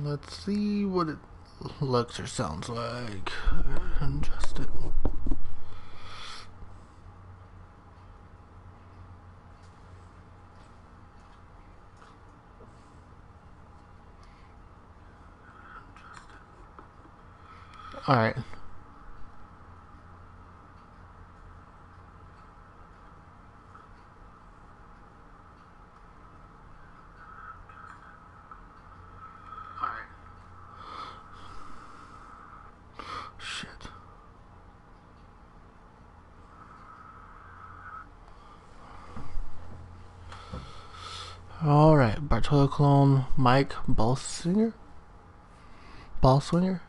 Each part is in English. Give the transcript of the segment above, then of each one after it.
Let's see what it looks or sounds like. Adjust it. Alright. Shit. Alright, Bartolo Colon, Mike Ballswinger? Ballswinger?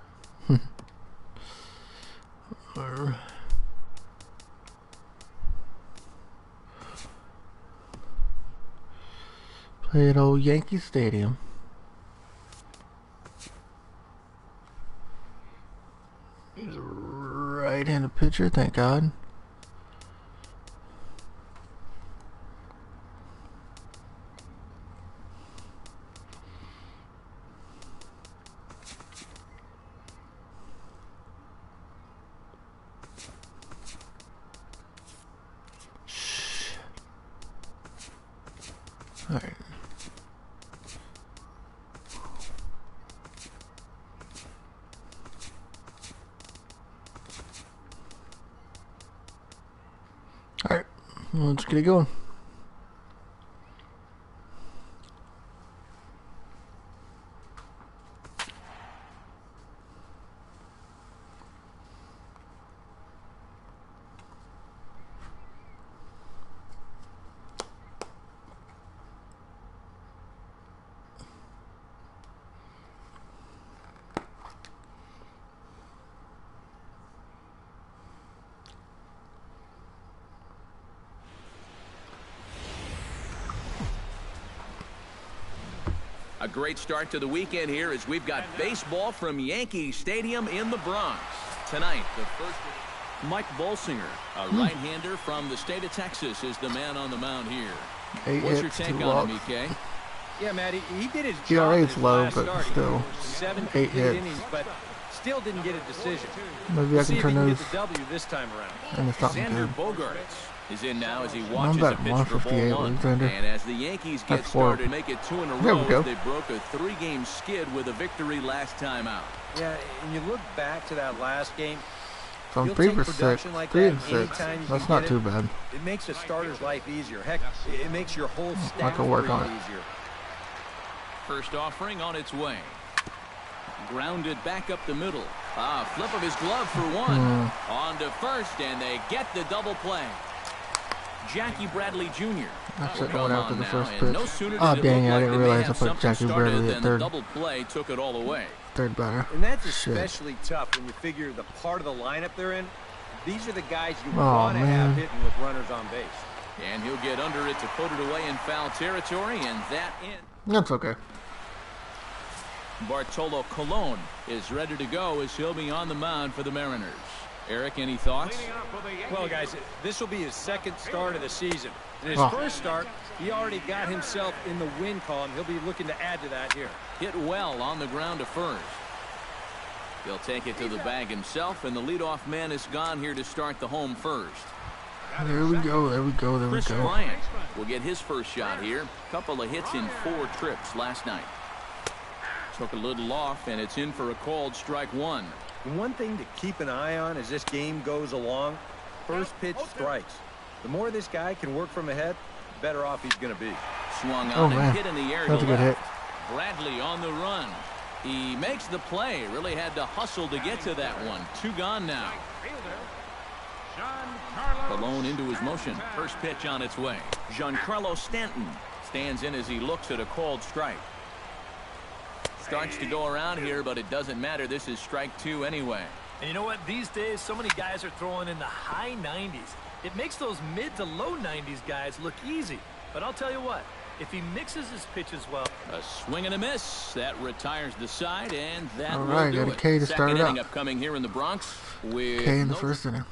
Play at old Yankee Stadium. He's a right-handed pitcher, thank God. Alright. Alright, let's get it going. A great start to the weekend here as we've got baseball from Yankee Stadium in the Bronx. Tonight, the first... Mike Bolsinger, a right-hander from the state of Texas, is the man on the mound here. What's your take on him, EK? Yeah, Matt, he did his job. ERA is low, but still 8 hits. Innings, but still didn't get a decision. Maybe I can turn those. The W this time around. And it's not Xander good. Bogaerts is in now as he watches a pitch for ball one. Alexander. And as the Yankees get started, make it 2 in a row. They broke a 3-game skid with a victory last time out. Yeah, and you look back to that last game. So I'm 3 for 6, like 3 and 6. That's not too bad. It makes a starter's life easier. Heck, it makes your whole staff I can work on it. easier. First offering on its way. Grounded back up the middle. Flip of his glove for one. On to first, and they get the double play. Jackie Bradley Jr. That's it, going after the first pitch. No sooner Oh, did it dang, look I like didn't they realize I had put something Jackie started, Bradley at then third. the double play took it all away. Third batter. And that's especially tough when you figure the part of the lineup they're in. These are the guys you want to have hitting with runners on base. And he'll get under it to put it away in foul territory, and that in. That's okay. Bartolo Colon is ready to go as he'll be on the mound for the Mariners. Eric, any thoughts? Well, guys, this will be his second start of the season. In his first start, he already got himself in the win column. He'll be looking to add to that here. Hit well on the ground to first. He'll take it to the bag himself, and the leadoff man is gone here to start the home first. There we go, there we go, there we go. Chris Bryant will get his first shot here. Couple of hits in 4 trips last night. Took a little off, and it's in for a called strike one. One thing to keep an eye on as this game goes along, first pitch strikes. The more this guy can work from ahead, the better off he's going to be. Swung on and hit in the air. That's a good hit. Bradley on the run. He makes the play. Really had to hustle to get to that one. 2 gone now. Colon into his motion. First pitch on its way. Giancarlo Stanton stands in as he looks at a called strike. Starts to go around here, but it doesn't matter. This is strike 2 anyway. And you know what? These days, so many guys are throwing in the high 90s. It makes those mid to low 90s guys look easy. But I'll tell you what, if he mixes his pitches well. A swing and a miss. That retires the side, and that All will right, do got a it. K to start it Second inning up. upcoming here in the Bronx with K in the first inning.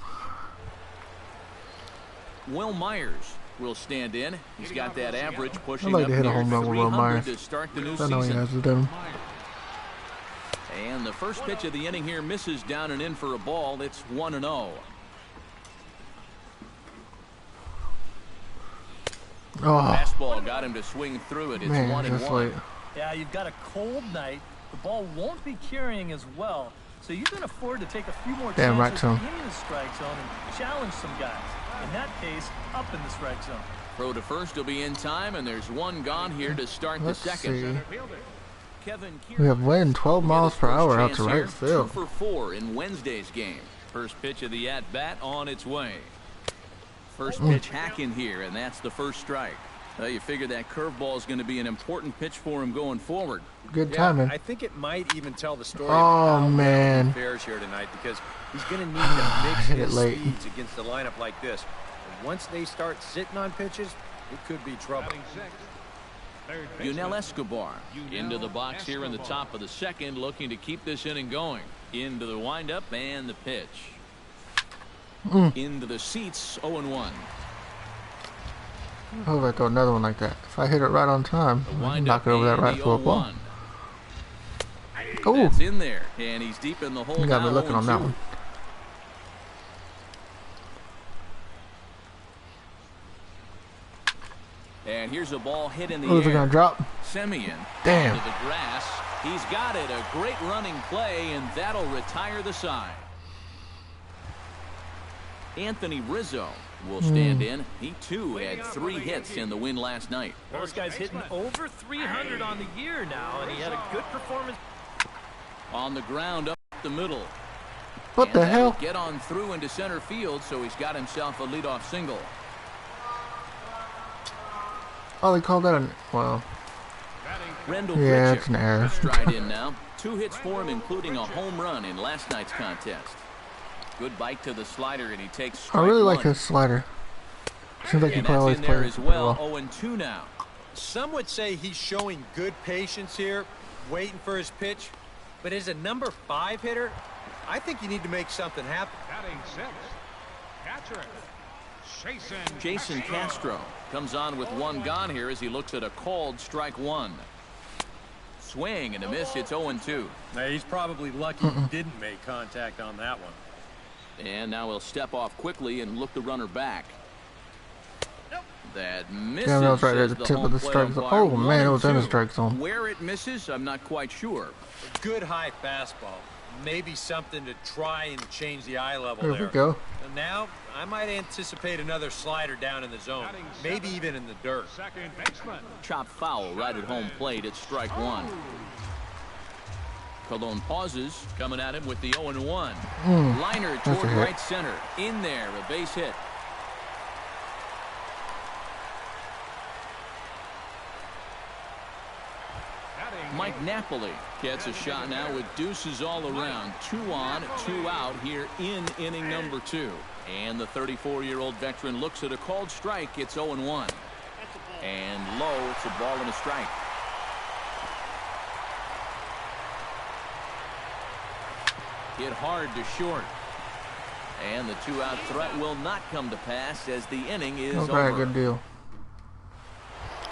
Will Myers will stand in. He's got that average pushing I'd like up to hit a near home run with Will 300 Myers. to start the new I know he season. has it in him. the first pitch of the inning here misses down and in for a ball. It's 1-0. Oh, Fastball got him to swing through it. It's man, 1-1. Yeah, you've got a cold night. The ball won't be carrying as well, so you can afford to take a few more damn right, chances Tom. in the strike zone and challenge some guys. In that case, up in the strike zone. Throw to first will be in time, and there's one gone here to start Let's the second. see. Kevin We have wind 12 miles per hour out to right Two field. for 4 in Wednesday's game. First pitch of the at-bat on its way. First pitch hacking here, and that's the first strike. You figure that curveball is going to be an important pitch for him going forward. Good timing. I think it might even tell the story Oh, of how man. he fares here tonight, because he's going to need to mix hit it his late. speeds against a lineup like this. And once they start sitting on pitches, it could be trouble. Yunel Escobar into the box here in the top of the second, looking to keep this inning going. Into the windup and the pitch. Into the seats, 0-1. I hope I throw another one like that. If I hit it right on time, I can knock it over that right field wall. Oh, That's in there, and he's deep in the hole. you got me now, looking on that 0-2. one. And here's a ball hit in the Oh, is it air. gonna drop? Semien Damn. into the grass. He's got it. A great running play, and that'll retire the side. Anthony Rizzo will stand in. He too had 3 hits in the win last night. Well, this guy's hitting over 300 on the year now, and he had a good performance. On the ground up the middle. What the And that'll hell? get on through into center field, so he's got himself a leadoff single. Oh, they called that an... Well, Rendell yeah, Pritchard it's an error. stride in now. 2 hits for him, including a home run in last night's contest. Good bite to the slider, and he takes strike I really like 1. his slider. Seems like he And probably that's always in there plays as pretty well. well. 0-2 now. Some would say he's showing good patience here, waiting for his pitch. But as a number 5 hitter, I think you need to make something happen. Jason Castro comes on with 1 gone here as he looks at a called strike 1. Swing and a miss. It's 0-2. Now, he's probably lucky he didn't make contact on that one. And now he'll step off quickly and look the runner back. That misses. Damn, that was right at says the tip home of the plate strike zone. umpire. Oh, man, it was in the 1-2. strike zone. Where it misses, I'm not quite sure. Good high fastball. Maybe something to try and change the eye level There there. we go. And now, I might anticipate another slider down in the zone. Maybe even in the dirt. Chop foul right at home plate. It's strike 1. Colon pauses, coming at him with the 0-1. Liner a toward hit. right center. In there, a base hit. Mike Napoli gets a shot now with deuces all around. 2 on, 2 out here in inning number 2. And the 34-year-old veteran looks at a called strike. It's 0-1. And low, it's a ball and a strike. Hit hard to short. And the 2-out threat will not come to pass as the inning is Okay, over. good deal.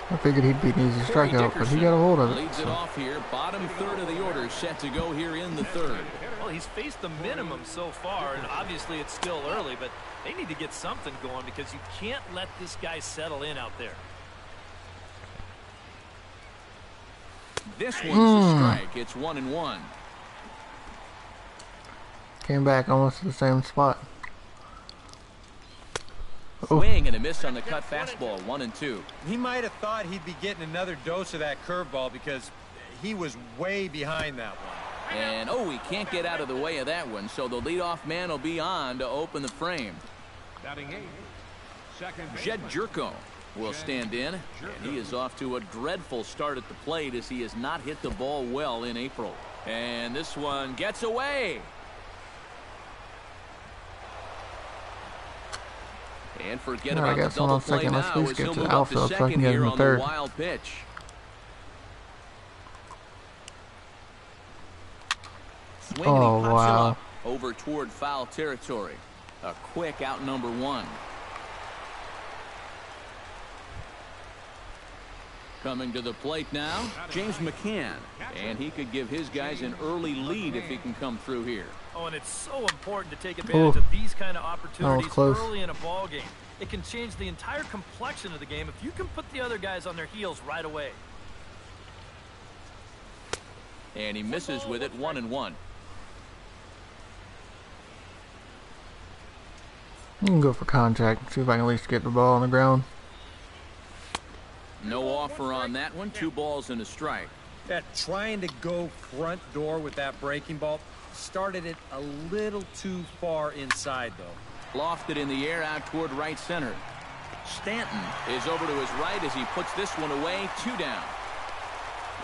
I figured he'd be an easy Corey strikeout, but he Dickerson got a hold of it. leads it So. off here. Bottom third of the order set to go here in the 3rd. Well, he's faced the minimum so far, and obviously it's still early, but they need to get something going because you can't let this guy settle in out there. This one's a strike. It's 1-1. Came back almost to the same spot. Oh. Swing and a miss on the cut fastball. 1-2. He might have thought he'd be getting another dose of that curveball because he was way behind that one. And, oh, he can't get out of the way of that one, so the leadoff man will be on to open the frame. Jed Jerko will stand in, and he is off to a dreadful start at the plate as he has not hit the ball well in April. And this one gets away. And forget All right, I about got the someone double on play second. Let's now at least as get he'll to the move up to outfield so I can second get here in the on third. the wild pitch. Swing and Oh, he pops him wow. up over toward foul territory. A quick out number 1. Coming to the plate now, James McCann. And he could give his guys an early lead if he can come through here. Oh, and it's so important to take advantage of these kind of opportunities early in a ball game. It can change the entire complexion of the game if you can put the other guys on their heels right away. And he misses with it, 1-1. You can go for contact. See if I can at least get the ball on the ground. No offer on that one. 2 balls and a strike. That trying to go front door with that breaking ball started it a little too far inside, though. Lofted in the air out toward right center. Stanton is over to his right as he puts this one away. 2 down.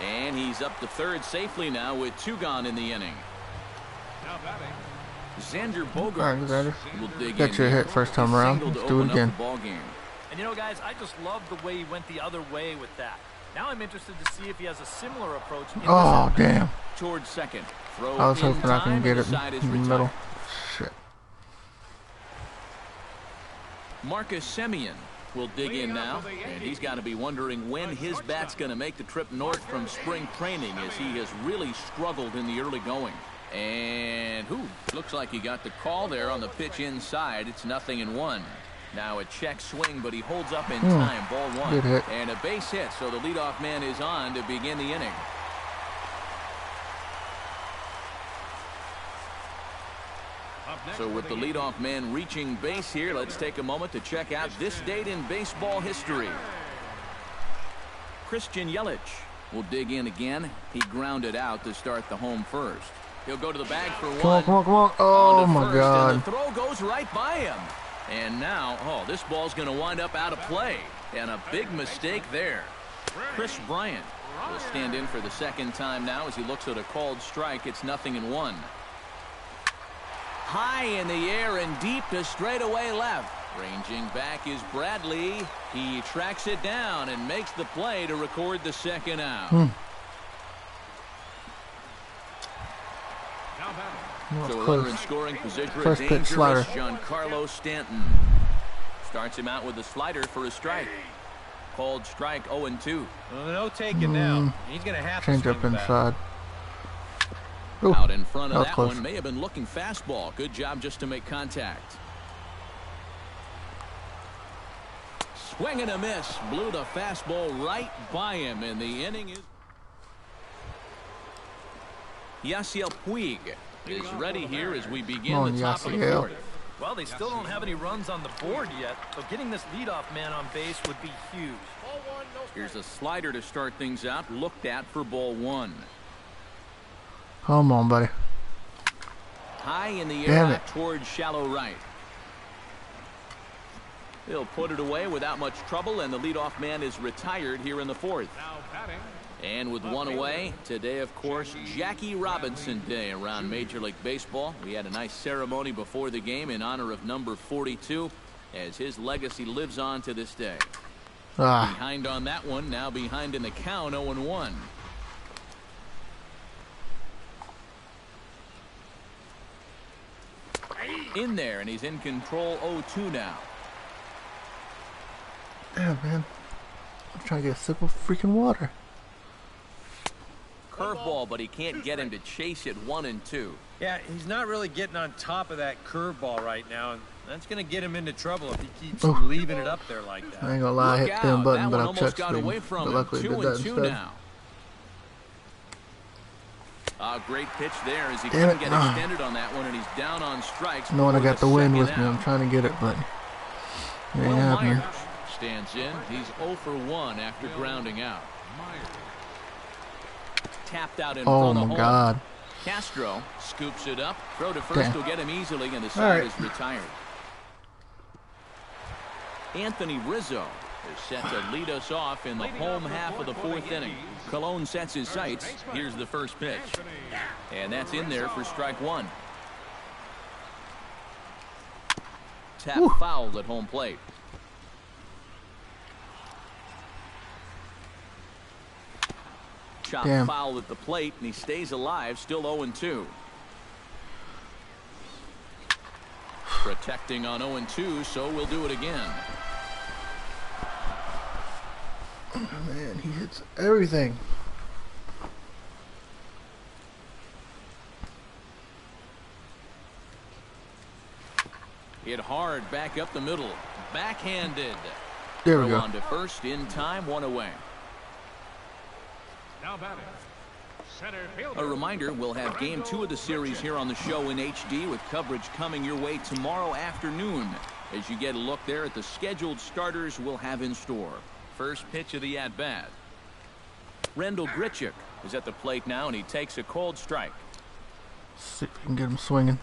And he's up to third safely now with 2 gone in the inning. Now batting, Xander Bogaerts will dig Got your hit first time around. Let's do it again. And you know, guys, I just love the way he went the other way with that. Now I'm interested to see if he has a similar approach. Oh, damn. Towards second. Throw I was hoping I can get it in the middle. Shit. Marcus Semien will dig in now, and he's got to be wondering when his bat's going to make the trip north from spring training, as he has really struggled in the early going. And looks like he got the call there on the pitch inside. It's 0-1. Now a check swing, but he holds up in time. Ball 1. Good hit. And a base hit, so the leadoff man is on to begin the inning. So with the leadoff man reaching base here, let's take a moment to check out this date in baseball history. Christian Yelich will dig in again. He grounded out to start the home first. He'll go to the bag for 1. Come on, come on, come on. Oh, my God. And the throw goes right by him. And now, this ball's going to wind up out of play. And a big mistake there. Chris Bryant will stand in for the second time now as he looks at a called strike. It's 0-1. High in the air and deep to straightaway left. Ranging back is Bradley. He tracks it down and makes the play to record the second out. So a runner in scoring position for a dangerous Giancarlo Stanton. Starts him out with a slider for a strike. Called strike 0-2. Well, no taking now. He's going to have to change up inside. Out in front of that one. May have been looking fastball. Good job just to make contact. Swing and a miss. Blew the fastball right by him. And the inning is... Yasiel Puig is ready here as we begin the top of the 4th. Well, they still don't have any runs on the board yet, so getting this leadoff man on base would be huge. Here's a slider to start things out. Looked at for ball 1. Come on, buddy. High in the air towards shallow right. He'll put it away without much trouble, and the leadoff man is retired here in the 4th. And with 1 away, today, of course, Jackie Robinson Day around Major League Baseball. We had a nice ceremony before the game in honor of number 42, as his legacy lives on to this day. Behind on that one, now behind in the count, 0-1. In there, and he's in control, 0-2 now. Yeah, man. I'm trying to get a sip of freaking water. Curveball, but he can't get him to chase it. 1-2. Yeah, he's not really getting on top of that curveball right now, and that's going to get him into trouble if he keeps leaving it up there like that. I ain't gonna lie, I hit the button, but I touched got away from but luckily did that instead. Now. A great pitch there as he couldn't get extended on that one, and he's down on strikes. Knowing I got the wind with me, I'm trying to get it, but it ain't happening. Stands in. He's 0 for 1 after grounding out. Tapped out in front of home. Oh my God. Castro scoops it up. Throw to first will get him easily, and the side is retired. Anthony Rizzo is set to lead us off in the home half of the 4th inning. Colon sets his sights. Here's the first pitch. And that's in there for strike 1. Tap fouled at home plate. Chop foul at the plate, and he stays alive, still 0-2. Protecting on 0-2, so we'll do it again. Man, he hits everything. Hit hard back up the middle. Backhanded. There we Throw go. on to first in time, one away. Now batting. Center A fielder. reminder, we'll have game 2 of the series here on the show in HD with coverage coming your way tomorrow afternoon as you get a look there at the scheduled starters we'll have in store. First pitch of the at-bat. Rendell Grichuk is at the plate now, and he takes a cold strike. See if we can get him swinging.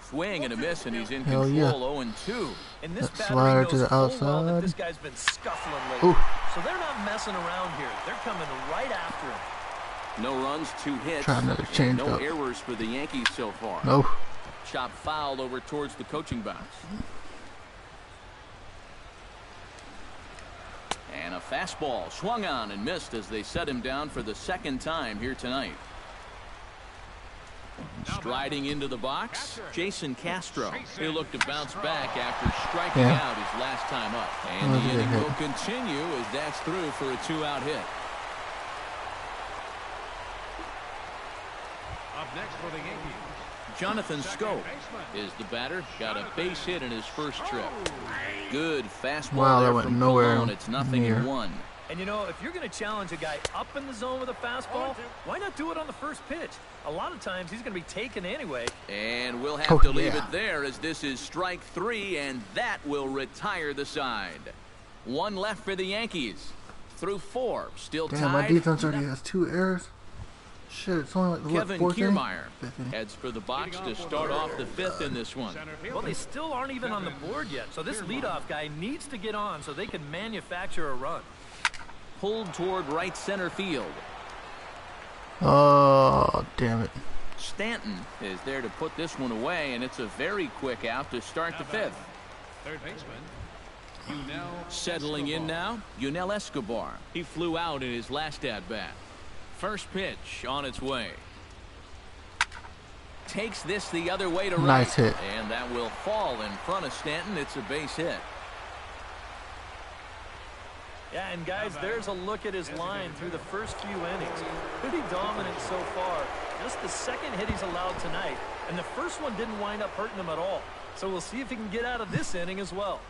Swing and a miss, and he's in Hell control. yeah. 0-2. And this That battery slider knows to the full well that outside. this guy's been scuffling lately. Ooh. So they're not messing around here. They're coming right after him. No runs, 2 hits. Try another and change no up. errors for the Yankees so far. No. Chop foul over towards the coaching box. And a fastball swung on and missed as they set him down for the second time here tonight. Striding into the box, Jason Castro. He'll look to bounce back after striking out his last time up. And That was the a good inning hit. will continue as that's through for a 2-out hit. Up next for the Yankees. Jonathan Scope is the batter. Got a base hit in his first trip. Good fastball Wow, that there went from nowhere Colon. It's nothing near. in 1. And you know, if you're going to challenge a guy up in the zone with a fastball, why not do it on the first pitch? A lot of times he's going to be taken anyway. And we'll have Oh, to leave yeah. it there as this is strike 3, and that will retire the side. 1 left for the Yankees. Through 4, still Damn, my tied. defense already has 2 errors. Shit, it's only like the Kevin 4th inning? Kiermaier 5th inning. heads for the box to start off the 5th in this one. Center fielder. Well, they still aren't even on the board yet, so this leadoff guy needs to get on so they can manufacture a run. Pulled toward right center field. Oh, damn it. Stanton is there to put this one away, and it's a very quick out to start the 5th. Third baseman. Yunel Settling in now, Yunel Escobar. He flew out in his last at-bat. First pitch on its way. Takes this the other way to right. Nice hit. And that will fall in front of Stanton. It's a base hit. Yeah, and guys, there's a look at his line through the first few innings. Pretty dominant so far. Just the second hit he's allowed tonight, and the first one didn't wind up hurting him at all. So we'll see if he can get out of this inning as well.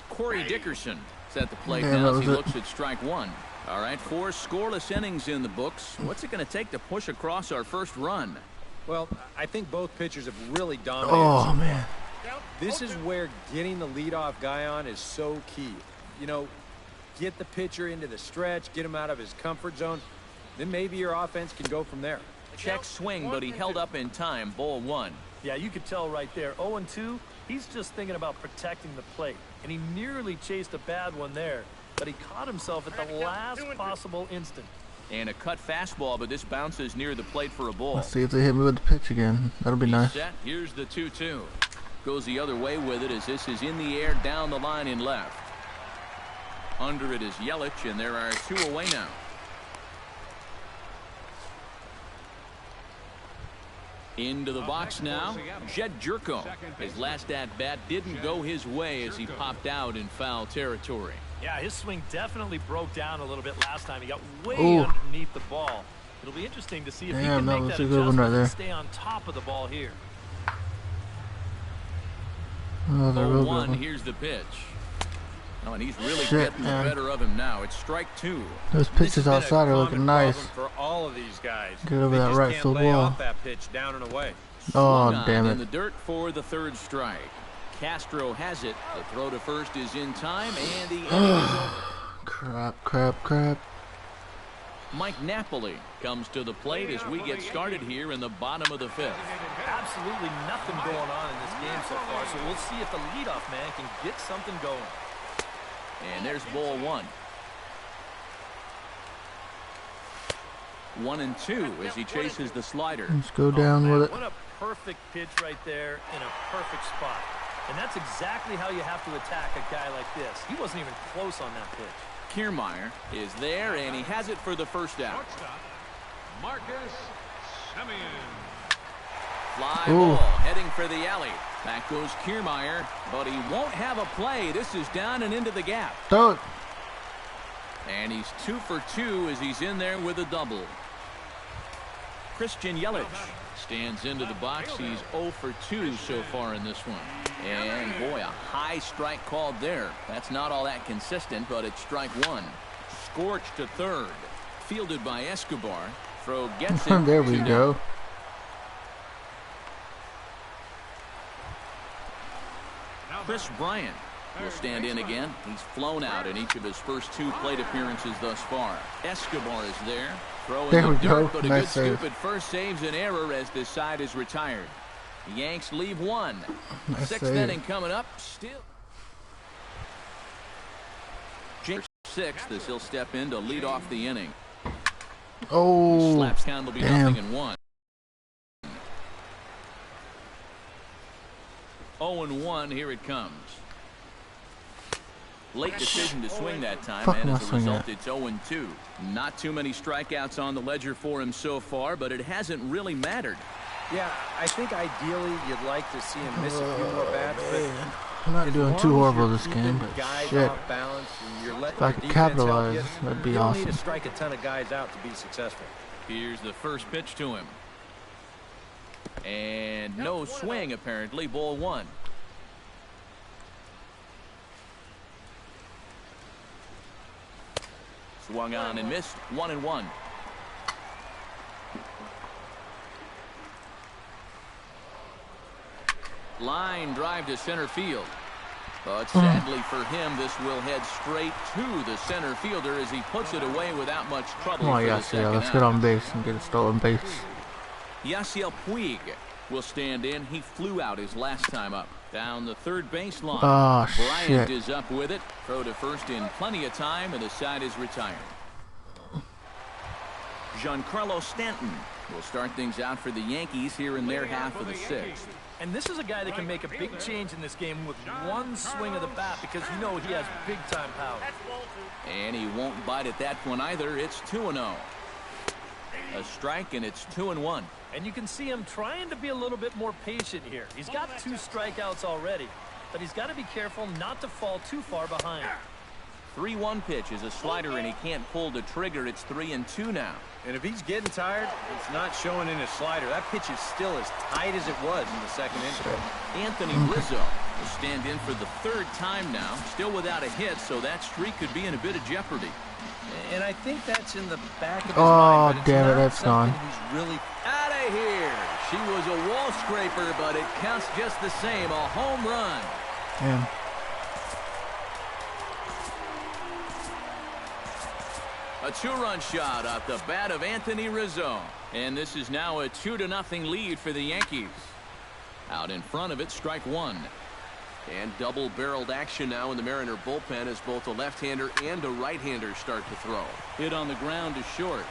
Corey Dickerson is at the plate Yeah, now that as he was it. looks at strike 1. All right, 4 scoreless innings in the books. What's it going to take to push across our first run? Well, I think both pitchers have really dominated. Oh, man. This is where getting the leadoff guy on is so key. You know, get the pitcher into the stretch, get him out of his comfort zone, then maybe your offense can go from there. Check swing, but he held up in time. Ball 1. Yeah, you could tell right there. 0-2, he's just thinking about protecting the plate. And he nearly chased a bad one there, but he caught himself at the last possible instant. And a cut fastball, but this bounces near the plate for a ball. Let's see if they hit me with the pitch again. That'll be nice. Set. Here's the 2-2. Goes the other way with it as this is in the air down the line in left. Under it is Yelich, and there are 2 away now. Into the box now, Jed Jerko. His last at-bat didn't go his way as he popped out in foul territory. Yeah, his swing definitely broke down a little bit last time. He got way Ooh. underneath the ball. It'll be interesting to see if he Damn, can that make was that a good one adjustment right there. and stay on top of the ball here. Oh, they're real good 0-1, one. here's the pitch. Oh, and he's really Shit, getting man. the better of him now. It's strike 2. Those This has pitches been a outside are looking common nice. problem for all of these guys. Get over They that just right can't field lay wall. off that pitch down and away. Oh, Swung on damn in it. the dirt for the 3rd strike. Castro has it. The throw to first is in time, and the inning is over. Crap. Mike Napoli comes to the plate as we get started here in the bottom of the 5th. Absolutely nothing going on in this game so far, so we'll see if the leadoff man can get something going. And there's ball 1. 1-2 as he chases the slider. Let's go down man, with it. What a perfect pitch right there in a perfect spot. And that's exactly how you have to attack a guy like this. He wasn't even close on that pitch. Kiermaier is there, and he has it for the first out. Shortstop. Marcus Semien. Fly Ooh. ball heading for the alley. Back goes Kiermaier, but he won't have a play. This is down and into the gap. Throw it. And he's 2 for 2 as he's in there with a double. Christian Yelich stands into the box. He's 0 for 2 so far in this one. And boy, a high strike called there. That's not all that consistent, but it's strike one. Scorched to third. Fielded by Escobar. Throw gets it. There we go. Chris Bryant will stand in again. He's flown out in each of his first 2 plate appearances thus far. Escobar is there. Throwing there we the go. dirt, but a Nice good save. scoop at first saves an error as this side is retired. The Yanks leave 1. Nice 6th save. inning coming up. Still. James 6th as he'll step in to lead off the inning. Oh, Slaps count will be damn. 0-1. 0-1. Here it comes. Late decision to swing that time, Fuck and am I as a swinging result, at? it's 0-2. Not too many strikeouts on the ledger for him so far, but it hasn't really mattered. Yeah, I think ideally you'd like to see him miss a few more bats, but Man, I'm not as doing long too as horrible you're this keeping game, but guys shit. off balance and you're letting If I your could defense help capitalize, you, that'd be you don't awesome. need to strike a ton of guys out to be successful. Here's the first pitch to him. And no swing, apparently. Ball 1. Swung on and missed. 1-1. Line drive to center field. But sadly for him, this will head straight to the center fielder as he puts it away without much trouble. Come on, for the Yasiel, second let's out. get on base and get a stolen base. Yasiel Puig will stand in. He flew out his last time up. Down the third baseline. Oh, Bryant shit. is up with it. Throw to first in plenty of time, and the side is retired. Giancarlo Stanton will start things out for the Yankees here in their half of the 6th. And this is a guy that can make a big change in this game with one swing of the bat because you know he has big-time power. And he won't bite at that one either. It's 2-0. A strike, and it's 2-1. And you can see him trying to be a little bit more patient here. He's got 2 strikeouts already, but he's got to be careful not to fall too far behind. 3-1 pitch is a slider, and he can't pull the trigger. It's 3-2 now. And if he's getting tired, it's not showing in his slider. That pitch is still as tight as it was in the second inning. Anthony Rizzo will stand in for the 3rd time now. Still without a hit, so that streak could be in a bit of jeopardy. And I think that's in the back of his Oh, mind. But it's damn it, not that's something gone. He's really Out of here. She was a wall scraper, but it counts just the same. A home run. Damn. A 2-run shot off the bat of Anthony Rizzo. And this is now a 2-0 lead for the Yankees. Out in front of it, strike 1. And double-barreled action now in the Mariner bullpen as both a left-hander and a right-hander start to throw. Hit on the ground to short.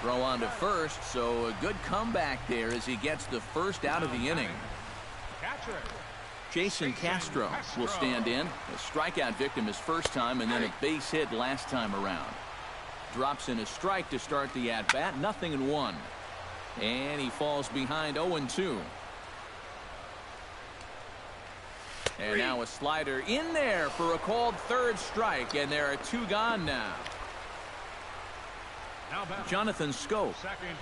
Throw on to first, so a good comeback there as he gets the first out of the inning. Jason Castro will stand in. A strikeout victim his first time and then a base hit last time around. Drops in a strike to start the at-bat. 0-1. And he falls behind 0-2. And now a slider in there for a called 3rd strike, and there are 2 gone now. Jonathan Scope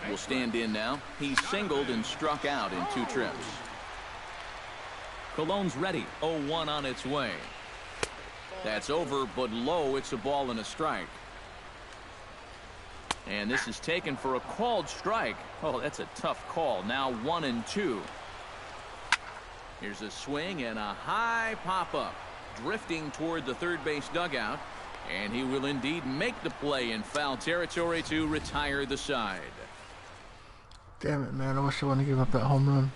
will stand in now. He's singled and struck out in 2 trips. Cologne's ready. 0-1 on its way. That's over, but low. It's a ball and a strike. And this is taken for a called strike. Oh, that's a tough call. Now 1-2. Here's a swing and a high pop-up. Drifting toward the third base dugout. And he will indeed make the play in foul territory to retire the side. Damn it, man. I wish I wouldn't give up that home run.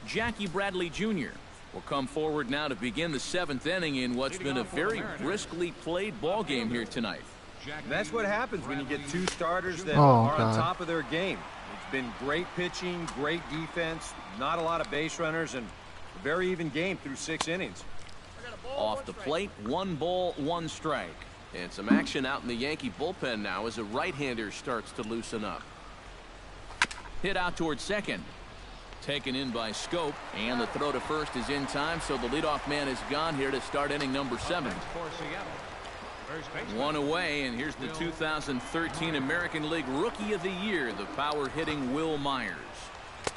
Jackie Bradley Jr. will come forward now to begin the 7th inning in what's been a very briskly played ball game here tonight. And that's what happens when you get 2 starters that Oh, are on God. top of their game. It's been great pitching, great defense, not a lot of base runners, and a very even game through 6 innings. Off the plate, 1 ball, 1 strike. And some action out in the Yankee bullpen now as a right-hander starts to loosen up. Hit out towards second. Taken in by Scope, and the throw to first is in time, so the leadoff man is gone here to start inning number 7. First baseman. One away, and here's the 2013 American League Rookie of the Year, the power-hitting Will Myers.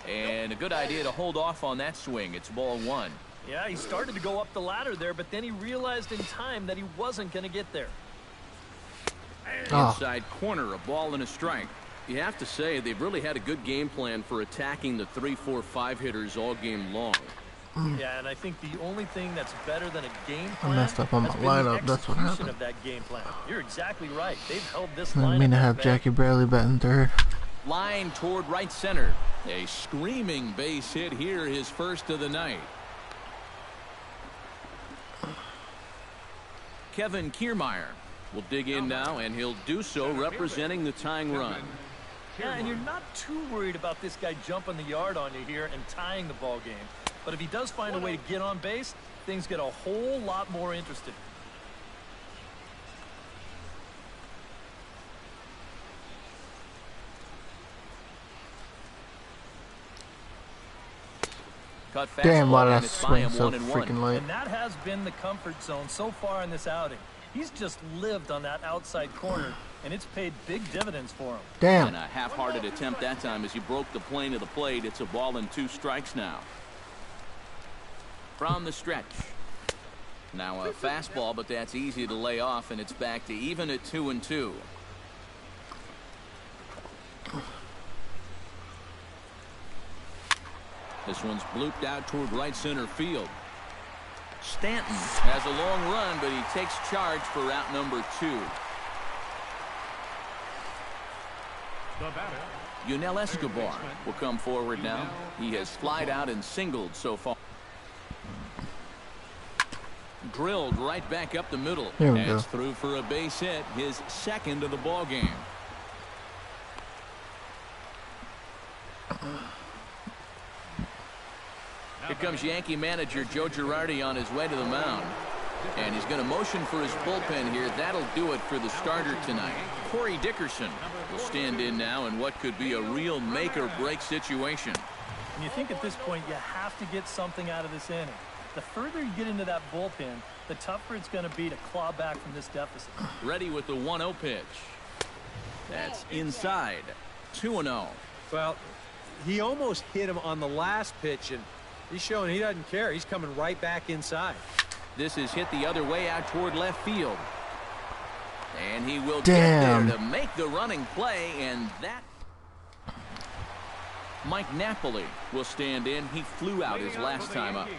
And a good idea to hold off on that swing. It's ball one. Yeah, he started to go up the ladder there, but then he realized in time that he wasn't going to get there. Inside corner, a ball and a strike. You have to say they've really had a good game plan for attacking the 3, 4, 5 hitters all game long. Yeah, and I think the only thing that's better than a game I plan messed up on my has been the lineup. That's what execution happened. of that game plan. You're exactly right. They've held this I lineup didn't mean to at have bay. Jackie Bradley batting third. Line toward right center. A screaming base hit here, his first of the night. Kevin Kiermaier will dig in now, and he'll do so representing the tying run. Yeah, and you're not too worried about this guy jumping the yard on you here and tying the ball game. But if he does find a way to get on base, things get a whole lot more interesting. Cut Damn, why fastball, did I and it's by swing him, so 1-1. freaking late? And that has been the comfort zone so far in this outing. He's just lived on that outside corner, and it's paid big dividends for him. Damn. And a half-hearted attempt that time as he broke the plane of the plate. It's a ball and 2 strikes now. From the stretch. Now a fastball, but that's easy to lay off, and it's back to even at 2-2. This one's blooped out toward right center field. Stanton has a long run, but he takes charge for route number 2. The batter. Yunel Escobar will come forward now. He has flied out and singled so far. Drilled right back up the middle. There we go. It's through for a base hit, his second of the ball game. Here comes Yankee manager Joe Girardi on his way to the mound. And he's going to motion for his bullpen here. That'll do it for the starter tonight. Corey Dickerson will stand in now in what could be a real make-or-break situation. And you think at this point you have to get something out of this inning. The further you get into that bullpen, the tougher it's going to be to claw back from this deficit. Ready with the 1-0 pitch. That's inside. 2-0. Well, he almost hit him on the last pitch, and he's showing he doesn't care. He's coming right back inside. This is hit the other way out toward left field. And he will Damn. get there to make the running play, and that... Mike Napoli will stand in. He flew out his last time up.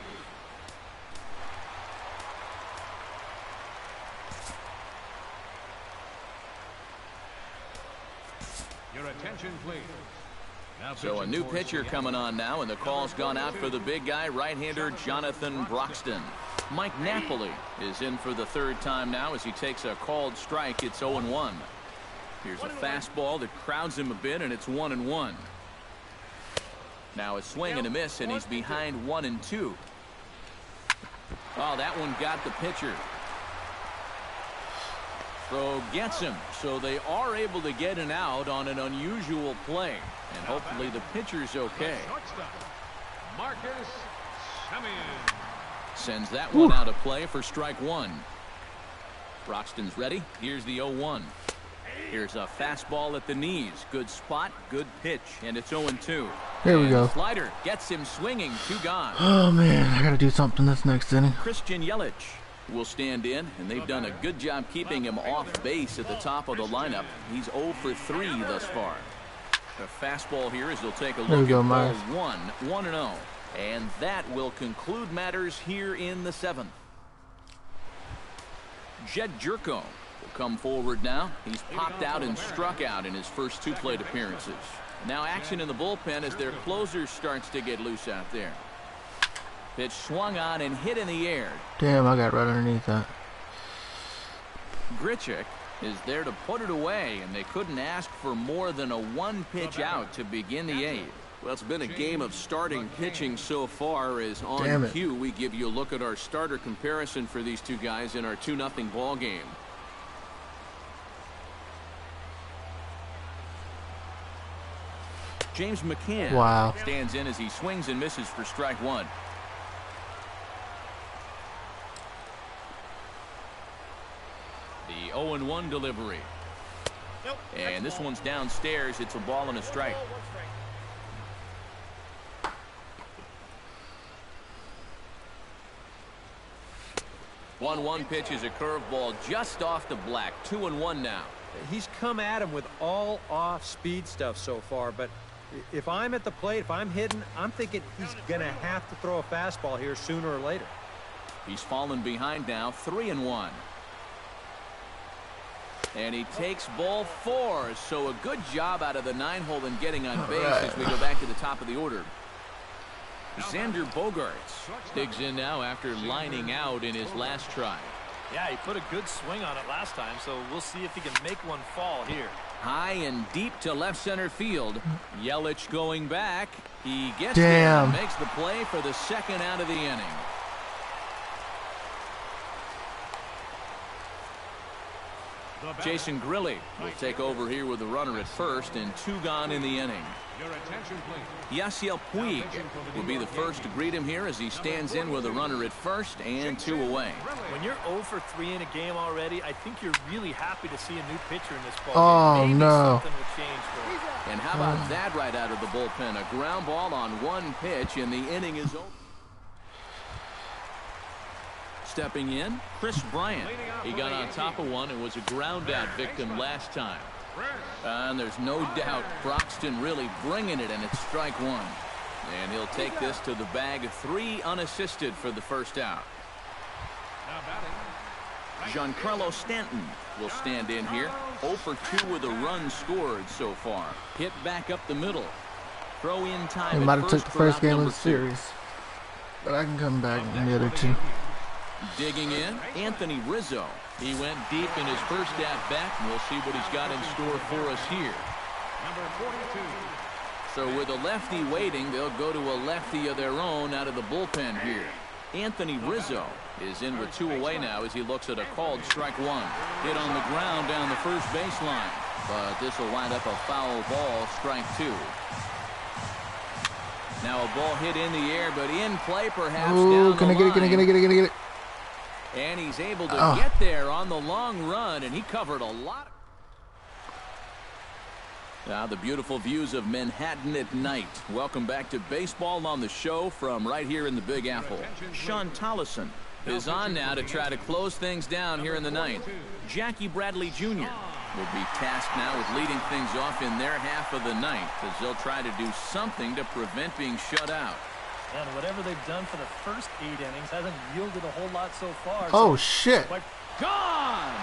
Your attention, please. Now So a pitching new for pitcher Seattle. coming on now, and the call's gone out for the big guy, right-hander Jonathan Broxton. Mike Napoli is in for the 3rd time now as he takes a called strike. It's 0-1. Here's a fastball that crowds him a bit, and it's 1-1. Now a swing and a miss, and he's behind 1-2. Oh, that one got the pitcher. Throw gets him, so they are able to get an out on an unusual play, and hopefully the pitcher's okay. Shortstop, Marcus Semien. Sends that one out of play for strike 1. Broxton's ready. Here's the 0-1. Here's a fastball at the knees. Good spot, good pitch, and it's 0-2. There we And go. the slider gets him swinging. 2 gone. Oh man, I gotta do something this next inning. Christian Yelich will stand in, and they've done a good job keeping him off base at the top of the lineup. He's 0 for 3 thus far. A fastball here as they'll take a There we look go, at ball Myers. 1-0. And that will conclude matters here in the 7th. Jed Jerko will come forward now. He's popped out and struck out in his first 2 plate appearances. Now action in the bullpen as their closer starts to get loose out there. Pitch swung on and hit in the air. Damn, I got right underneath that. Grichuk is there to put it away, and they couldn't ask for more than a 1-pitch out to begin the 8th. Well, it's been a game of starting pitching so far, as Damn on it. cue we give you a look at our starter comparison for these 2 guys in our 2-0 ball game. James McCann Wow. stands in as he swings and misses for strike 1. The 0-1 delivery. And this one's downstairs. It's a ball and a strike. 1-1 pitch is a curveball just off the black. 2-1 now. He's come at him with all off-speed stuff so far, but if I'm at the plate, if I'm hitting, I'm thinking he's going to have to throw a fastball here sooner or later. He's fallen behind now. 3-1. And he takes ball 4. So a good job out of the 9-hole in getting on base as we go back to the top of the order. Xander Bogaerts digs in now after lining out in his last try. Yeah, he put a good swing on it last time, so we'll see if he can make one fall here. High and deep to left center field. Yelich going back. He gets Damn. there and makes the play for the second out of the inning. Jason Grilli will take over here with a runner at first and 2 gone in the inning. Your attention, please. Yasiel Puig will be the first to greet him here as he stands in with a runner at first and 2 away. When you're 0 for 3 in a game already, I think you're really happy to see a new pitcher in this ball Oh, game. Maybe no. something will change for him. And how about that right out of the bullpen? A ground ball on 1 pitch, and the inning is over. Stepping in, Chris Bryant. He got on top of one and was a ground out victim last time. And there's no doubt Broxton really bringing it, and it's strike 1. And he'll take this to the bag. 3 unassisted for the first out. Giancarlo Stanton will stand in here. 0 for 2 with a run scored so far. Hit back up the middle. Throw in time. He at might have took the for first out game of number the 2. series, but I can come back in the other 2. Digging in, Anthony Rizzo. He went deep in his first at-bat, and we'll see what he's got in store for us here. Number 42. So with a lefty waiting, they'll go to a lefty of their own out of the bullpen here. Anthony Rizzo is in with 2 away now as he looks at a called strike 1. Hit on the ground down the first baseline. But this will wind up a foul ball, strike 2. Now a ball hit in the air, but in play perhaps Oh, down can the I get it? Can I line. get it? Can I get it? And he's able to get there on the long run, and he covered a lot. Now the beautiful views of Manhattan at night. Welcome back to Baseball on the Show from right here in the Big Apple. Sean Tollison is on now to try to close things down here in the 9th. Jackie Bradley Jr. will be tasked now with leading things off in their half of the 9th as they'll try to do something to prevent being shut out. And whatever they've done for the first 8 innings hasn't yielded a whole lot so far. Oh, so shit. Gone!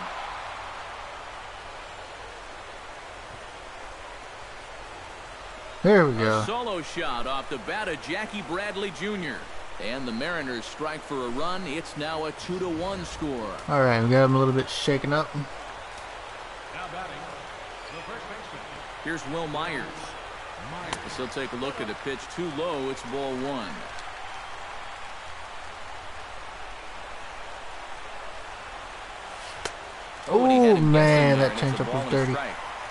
There we A go. solo shot off the bat of Jackie Bradley Jr. And the Mariners strike for a run. It's now a 2-1 score. All right, we got him a little bit shaken up. Now batting, the first baseman. Here's Will Myers. As he'll take a look at a pitch too low. It's ball 1. Oh, man, that changeup was dirty.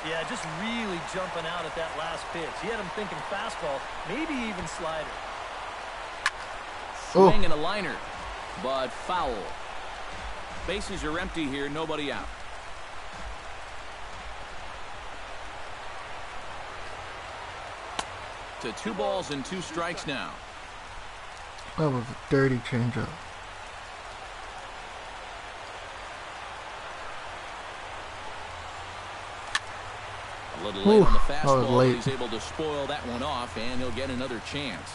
Yeah, just really jumping out at that last pitch. He had him thinking fastball, maybe even slider. Swing and a liner, but foul. Bases are empty here, nobody out. To 2 balls and 2 strikes now. That was a dirty changeup. A little late on the that was fastball, but late. he's able to spoil that one off, and he'll get another chance.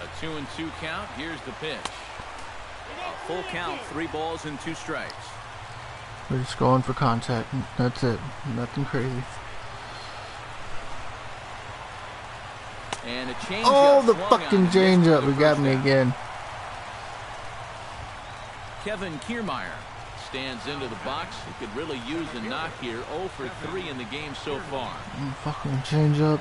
A 2-2 count. Here's the pitch. A full count, 3 balls and 2 strikes. We're just going for contact. That's it. Nothing crazy. And a changeup. Oh, the swung fucking on and missed for changeup. the We got first me out. again. Kevin Kiermaier stands into the box. He could really use a knock here. 0 for 3 in the game so far. Fucking changeup.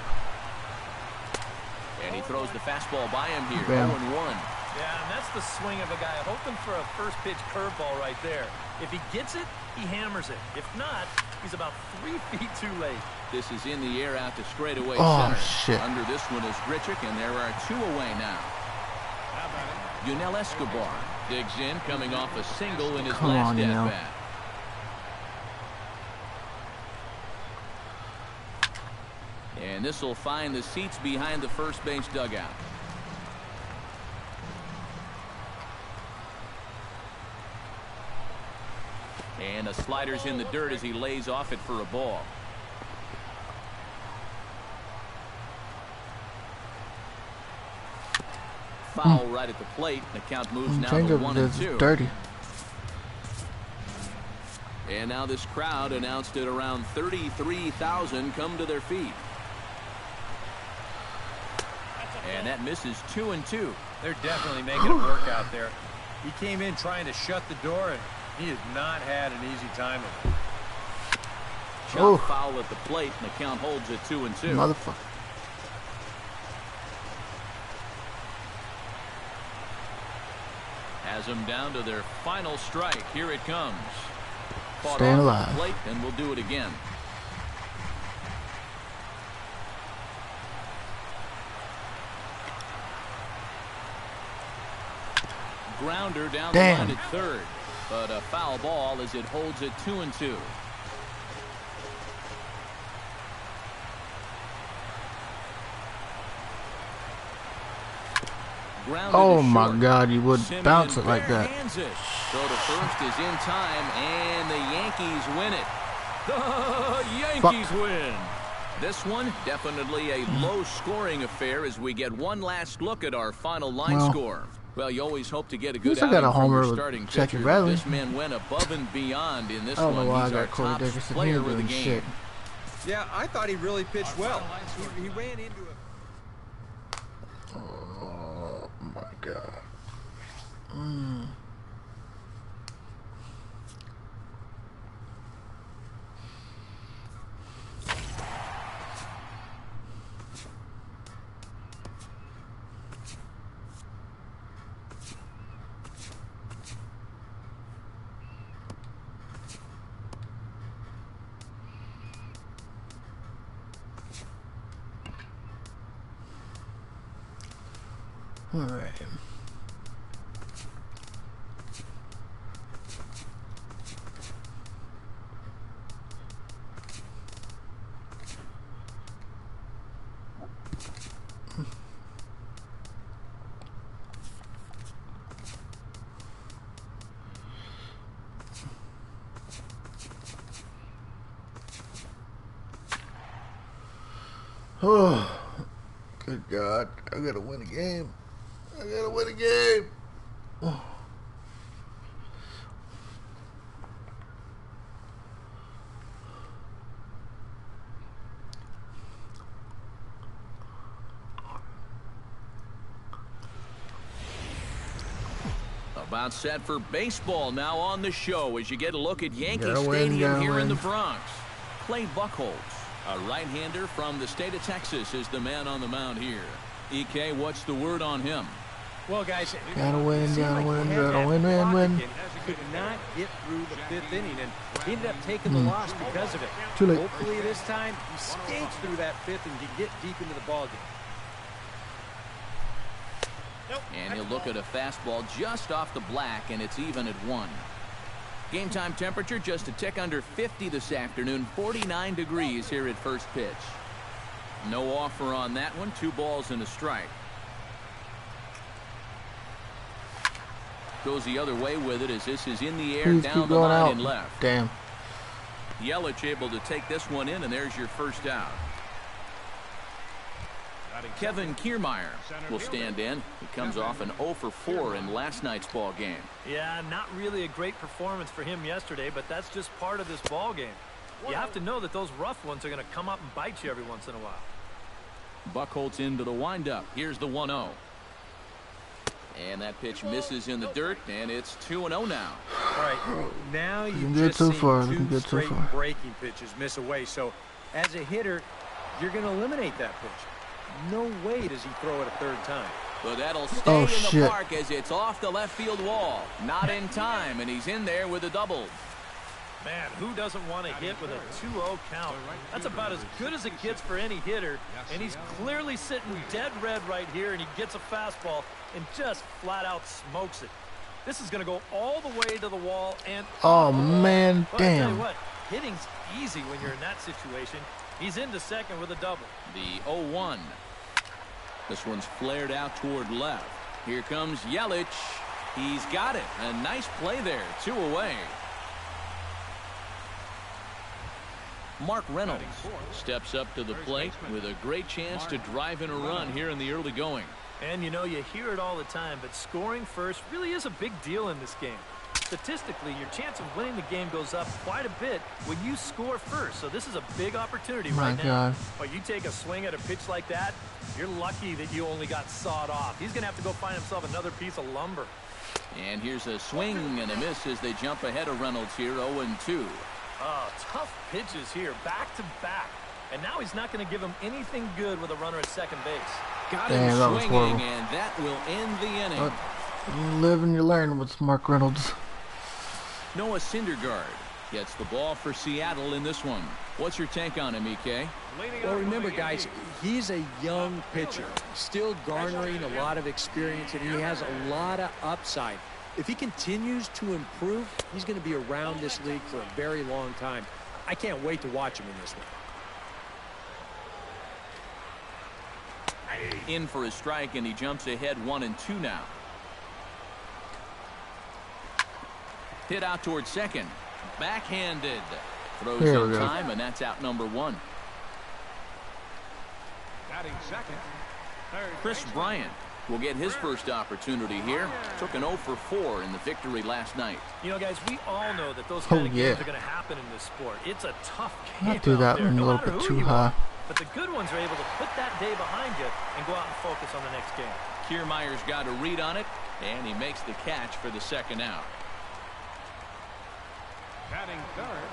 And he throws the fastball by him here. Bam. 0-1. Yeah, and that's the swing of a guy hoping for a first pitch curveball right there. If he gets it, he hammers it. If not, he's about 3 feet too late. This is in the air out to straightaway Oh, center. shit. Under this one is Grichuk, and there are 2 away now. Yunel Escobar Digs in, coming off a single in his Come last on, you know. at-bat. And this will find the seats behind the first base dugout. And a slider's in the dirt as he lays off it for a ball. Foul right at the plate. The count moves now to 1-2. Dirty. And now this crowd, announced at around 33,000, come to their feet. And that misses 2-2. They're definitely making it work out there. He came in trying to shut the door, and he has not had an easy time of it. Shot foul at the plate, and the count holds at 2-2. Motherfucker. Has them down to their final strike. Here it comes. Fought Staying off alive. the plate, and we'll do it again. Grounder down the line at third, but a foul ball as it holds at 2-2. Oh my God, you would bounce it like that. Throw to first is in time, and the Yankees win it. The Yankees win. This one definitely a low-scoring affair as we get one last look at our final line score. Well, you always hope to get a good outing got a homer from your with starting Jackie pitcher. Bradley. This man went above and beyond in this I don't one. know why He's I our got Corey top Dickerson player here of the doing game. shit. Yeah, I thought he really pitched well. He ran into it. Oh my God. All right. Oh, good God. I gotta win a game. I gotta win a game. Oh. About set for baseball now on the show as you get a look at Yankee Gotta Stadium win, here in win. the Bronx. Clay Buchholz, a right-hander from the state of Texas, is the man on the mound here. EK, what's the word on him? Well, guys, Gotta win, it seemed gotta like he win, had gotta that win, clock win. again. Could not get through the fifth inning, and he ended up taking the loss because of it. Too late. Hopefully this time he skates through that fifth and can get deep into the ballgame. And he'll look at a fastball just off the black, and it's even at 1. Game time temperature just a tick under 50 this afternoon, 49 degrees here at first pitch. No offer on that one, 2 balls and a strike. Goes the other way with it as this is in the air Please down keep the going line out. and left. Damn. Yelich able to take this one in, and there's your first out. Kevin Kiermaier will stand in. He comes off an 0 for 4 in last night's ball game. Yeah, not really a great performance for him yesterday, but that's just part of this ball game. You have to know that those rough ones are going to come up and bite you every once in a while. Buchholz into the windup. Here's the 1-0. And that pitch misses in the dirt, and it's 2-0 now. All right, now you Looking good just so seen far, 2 looking good so straight far. breaking pitches miss away. So as a hitter, you're going to eliminate that pitch. No way does he throw it a third time. But that'll stay Oh, in the shit. park as it's off the left field wall. Not in time, and he's in there with a double. Man, who doesn't want to hit with a 2-0 count? That's about as good as it gets for any hitter, and he's clearly sitting dead red right here, and he gets a fastball and just flat out smokes it. This is going to go all the way to the wall. And Oh, man, well, I tell you damn. what, hitting's easy when you're in that situation. He's into second with a double. The 0-1. This one's flared out toward left. Here comes Yelich. He's got it. A nice play there. 2 away. Mark Reynolds steps up to the plate with a great chance to drive in a run here in the early going. And you know, you hear it all the time, but scoring first really is a big deal in this game. Statistically, your chance of winning the game goes up quite a bit when you score first. So this is a big opportunity right now. But you take a swing at a pitch like that, you're lucky that you only got sawed off. He's going to have to go find himself another piece of lumber. And here's a swing and a miss as they jump ahead of Reynolds here, 0-2. Oh, tough pitches here, back to back. And now he's not going to give him anything good with a runner at second base. Got him swinging, and that will end the inning. But you live and you learn with Mark Reynolds. Noah Syndergaard gets the ball for Seattle in this one. What's your take on him, EK? Well, remember, guys, he's a young pitcher, still garnering a lot of experience, and he has a lot of upside. If he continues to improve, he's going to be around this league for a very long time. I can't wait to watch him in this one. In for a strike, and he jumps ahead 1-2 now. Hit out towards second. Backhanded. Throws in time, and that's out number 1. Batting second. Chris Bryant will get his first opportunity here. Took an 0 for 4 in the victory last night. You know, guys, we all know that those kind of games are going to happen in this sport. It's a tough game. Not do that one a little bit too high. But the good ones are able to put that day behind you and go out and focus on the next game. Kiermaier's got a read on it, and he makes the catch for the second out. Batting third.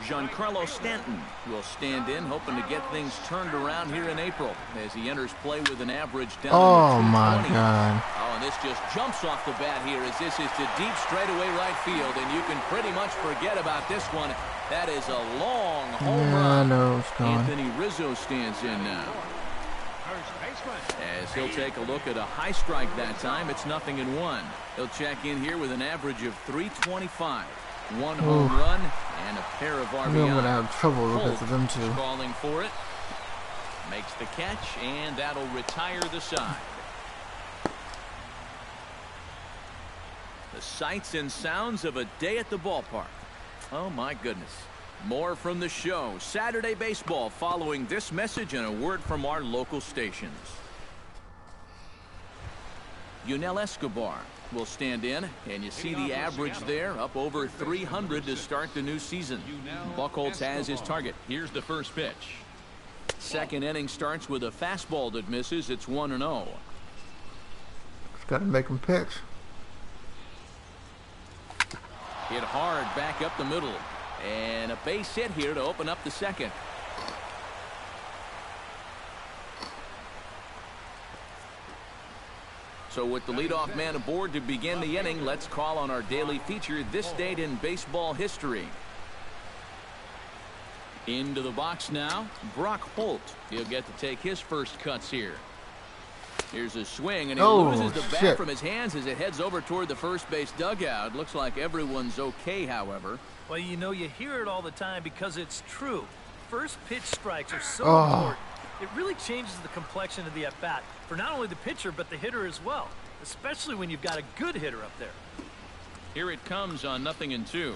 Giancarlo Stanton will stand in, hoping to get things turned around here in April as he enters play with an average down. Oh, my God. Oh, and this just jumps off the bat here as this is to deep straightaway right field, and you can pretty much forget about this one. That is a long home run. I know it's gone. Anthony Rizzo stands in now. First baseman. As he'll take a look at a high strike that time, it's 0-1. He'll check in here with an average of .325. 1 home run and a pair of RBIs. I'm going to have trouble with them two. Calling for it. Makes the catch, and that'll retire the side. The sights and sounds of a day at the ballpark. Oh, my goodness. More from the show. Saturday baseball following this message and a word from our local stations. Yunel Escobar will stand in, and you see the average there, up over 300 to start the new season. Buchholz has his target. Here's the first pitch. Second inning starts with a fastball that misses. It's 1-0. Just got to make him pitch. Hit hard back up the middle, and a base hit here to open up the second. So with the leadoff man aboard to begin the inning, let's call on our daily feature, this date in baseball history. Into the box now, Brock Holt. He'll get to take his first cuts here. Here's a swing, and he loses the bat from his hands as it heads over toward the first base dugout. Looks like everyone's okay, however. Well, you know, you hear it all the time because it's true. First pitch strikes are so important. It really changes the complexion of the at-bat for not only the pitcher but the hitter as well, especially when you've got a good hitter up there. Here it comes on 0-2.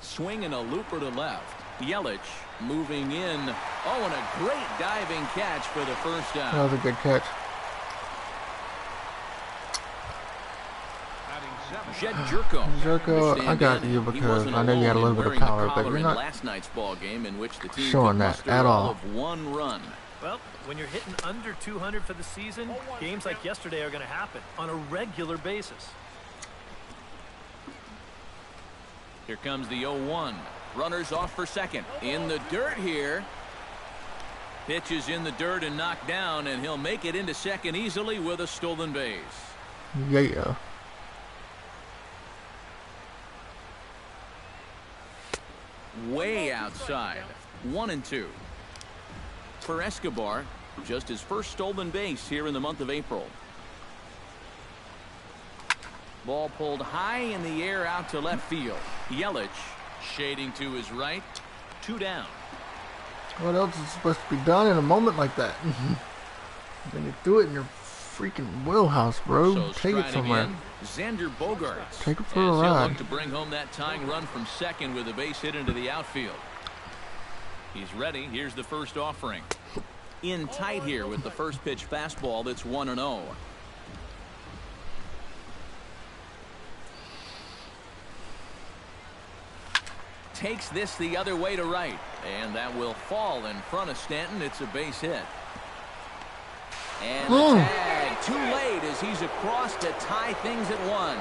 Swing and a looper to left. Yelich moving in. Oh, and a great diving catch for the first out. That was a good catch. Jed Jerko, I got you because I know you had a little bit of power, but you're not last night's ball game in which the team showing that at all. Of 1 run. Well, when you're hitting under 200 for the season, games like yesterday are going to happen on a regular basis. Here comes the 0-1. Runners off for second. In the dirt here. Pitch is in the dirt and knocked down, and he'll make it into second easily with a stolen base. Yeah. Way outside. 1-2. For Escobar, just his first stolen base here in the month of April. Ball pulled high in the air out to left field. Yelich shading to his right. 2 down. What else is supposed to be done in a moment like that? Then you do it in your freaking wheelhouse, bro. So Take it somewhere. Xander Bogaerts. Take it for a He'll ride. look to bring home that tying run from second with a base hit into the outfield. He's ready. Here's the first offering. In tight here with the first pitch fastball that's 1-0. Takes this the other way to right, and that will fall in front of Stanton. It's a base hit. And the tag too late as he's across to tie things at 1.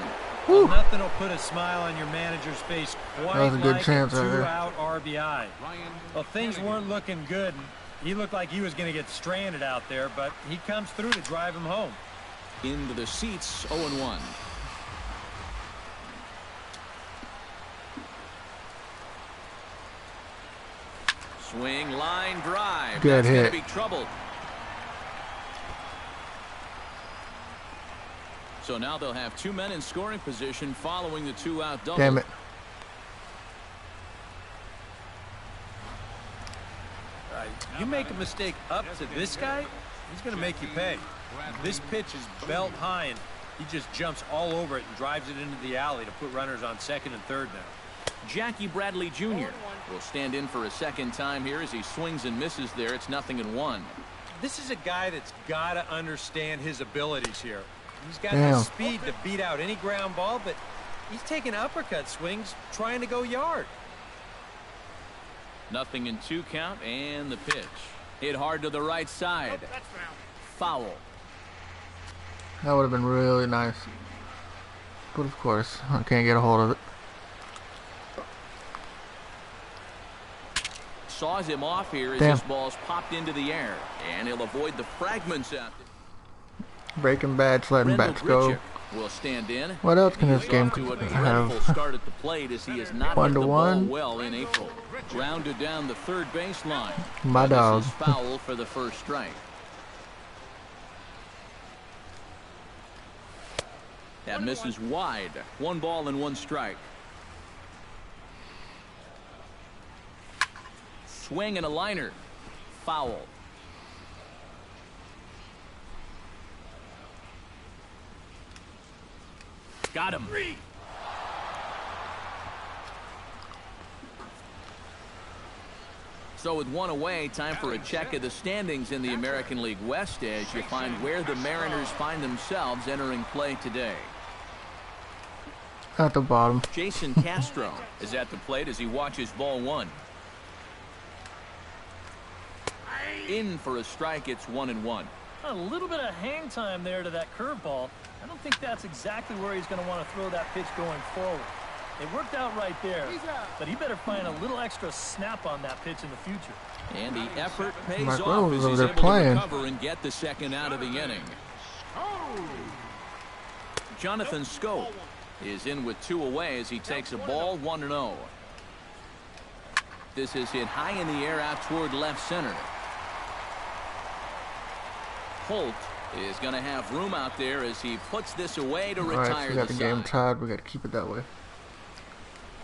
Well, nothing will put a smile on your manager's face quite That was a good like chance a right there. two-out RBI. Well, things weren't looking good. He looked like he was going to get stranded out there, but he comes through to drive him home. Into the seats, 0-1. Swing, line, drive. Good That's hit. going to be troubled. So now they'll have 2 men in scoring position following the 2-out double. Damn it. You make a mistake up to this guy, he's going to make you pay. This pitch is belt high, and he just jumps all over it and drives it into the alley to put runners on second and third now. Jackie Bradley Jr. will stand in for a second time here as he swings and misses there. It's 0-1. This is a guy that's got to understand his abilities here. He's got the Damn. speed to beat out any ground ball, but he's taking uppercut swings trying to go yard. 0-2 count, and the pitch. Hit hard to the right side. Foul. That would have been really nice. But of course, I can't get a hold of it. Saws him off here as Damn. this ball's popped into the air, and he'll avoid the fragments out there. Breaking bats, letting Rendell bats go. Grichuk will stand in. What else can this He's game off to a dreadful have? start at the plate as he has not hit the ball 1-1. well in April. Grounded down the third baseline. My dog. This is foul for the first strike. That misses wide. 1 ball and 1 strike. Swing and a liner. Foul. Got him. So with 1 away, time for a check of the standings in the American League West as you find where the Mariners find themselves entering play today. At the bottom. Jason Castro is at the plate as he watches ball 1. In for a strike, it's 1-1. A little bit of hang time there to that curveball. I don't think that's exactly where he's going to want to throw that pitch going forward. It worked out right there, but he better find a little extra snap on that pitch in the future. And the effort pays Mark off Rose as over he's there able playing. to recover and get the second out of the inning. Jonathan Scope is in with 2 away as he takes a ball 1-0. This is hit high in the air out toward left center. Holt is going to have room out there as he puts this away to retire. Alright, so we got the game side. tied. We got to keep it that way.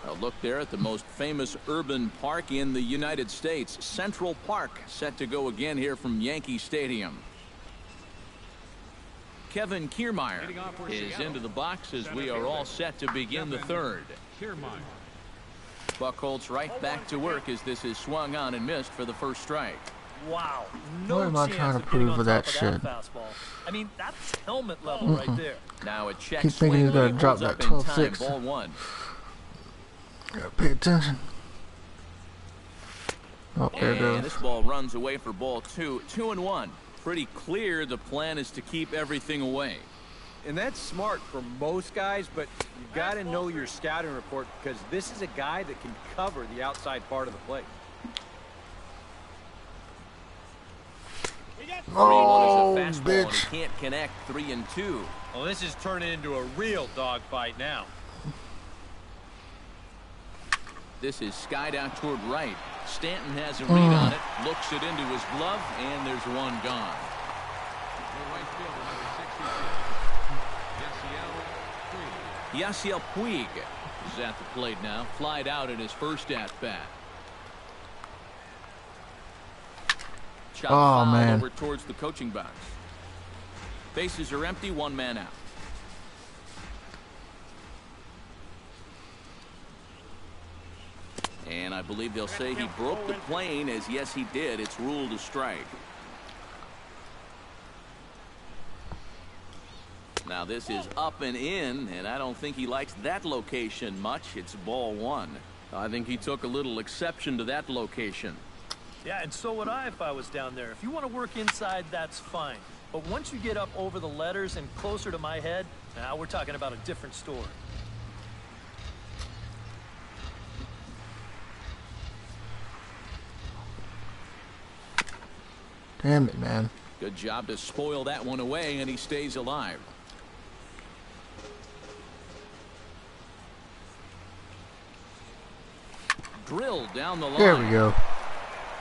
A look there at the most famous urban park in the United States, Central Park, set to go again here from Yankee Stadium. Kevin Kiermaier is into the box as we are all set to begin the third. Buchholz right back to work as this is swung on and missed for the first strike. Wow. No What am I chance trying to of getting prove on with top that of shit? fastball. I mean, that's helmet level right there. Now a check Keep thinking swing he's gonna when he drop holds that up in time, 12-6. ball 1. Gotta pay attention. Oh, there it And goes. this ball runs away for ball 2. 2-1. Pretty clear the plan is to keep everything away. And that's smart for most guys, but you've got to know your scouting report because this is a guy that can cover the outside part of the plate. 3-1 Oh, is a fastball, and bitch. he can't connect. 3-2. Well, this is turning into a real dogfight now. This is skied out toward right. Stanton has a read on it, looks it into his glove, and there's 1 gone. Yasiel Puig is at the plate now. Flied out in his first at-bat. Shot fouled man. over towards the coaching box. Bases are empty, 1 man out. And I believe they'll say he broke the plane, as yes he did. It's ruled a strike. Now this is up and in, and I don't think he likes that location much. It's ball 1. I think he took a little exception to that location. Yeah, and so would I if I was down there. If you want to work inside, that's fine. But once you get up over the letters and closer to my head, now we're talking about a different story. Damn it, man. Good job to spoil that one away, and he stays alive. Drilled down the line. There we go.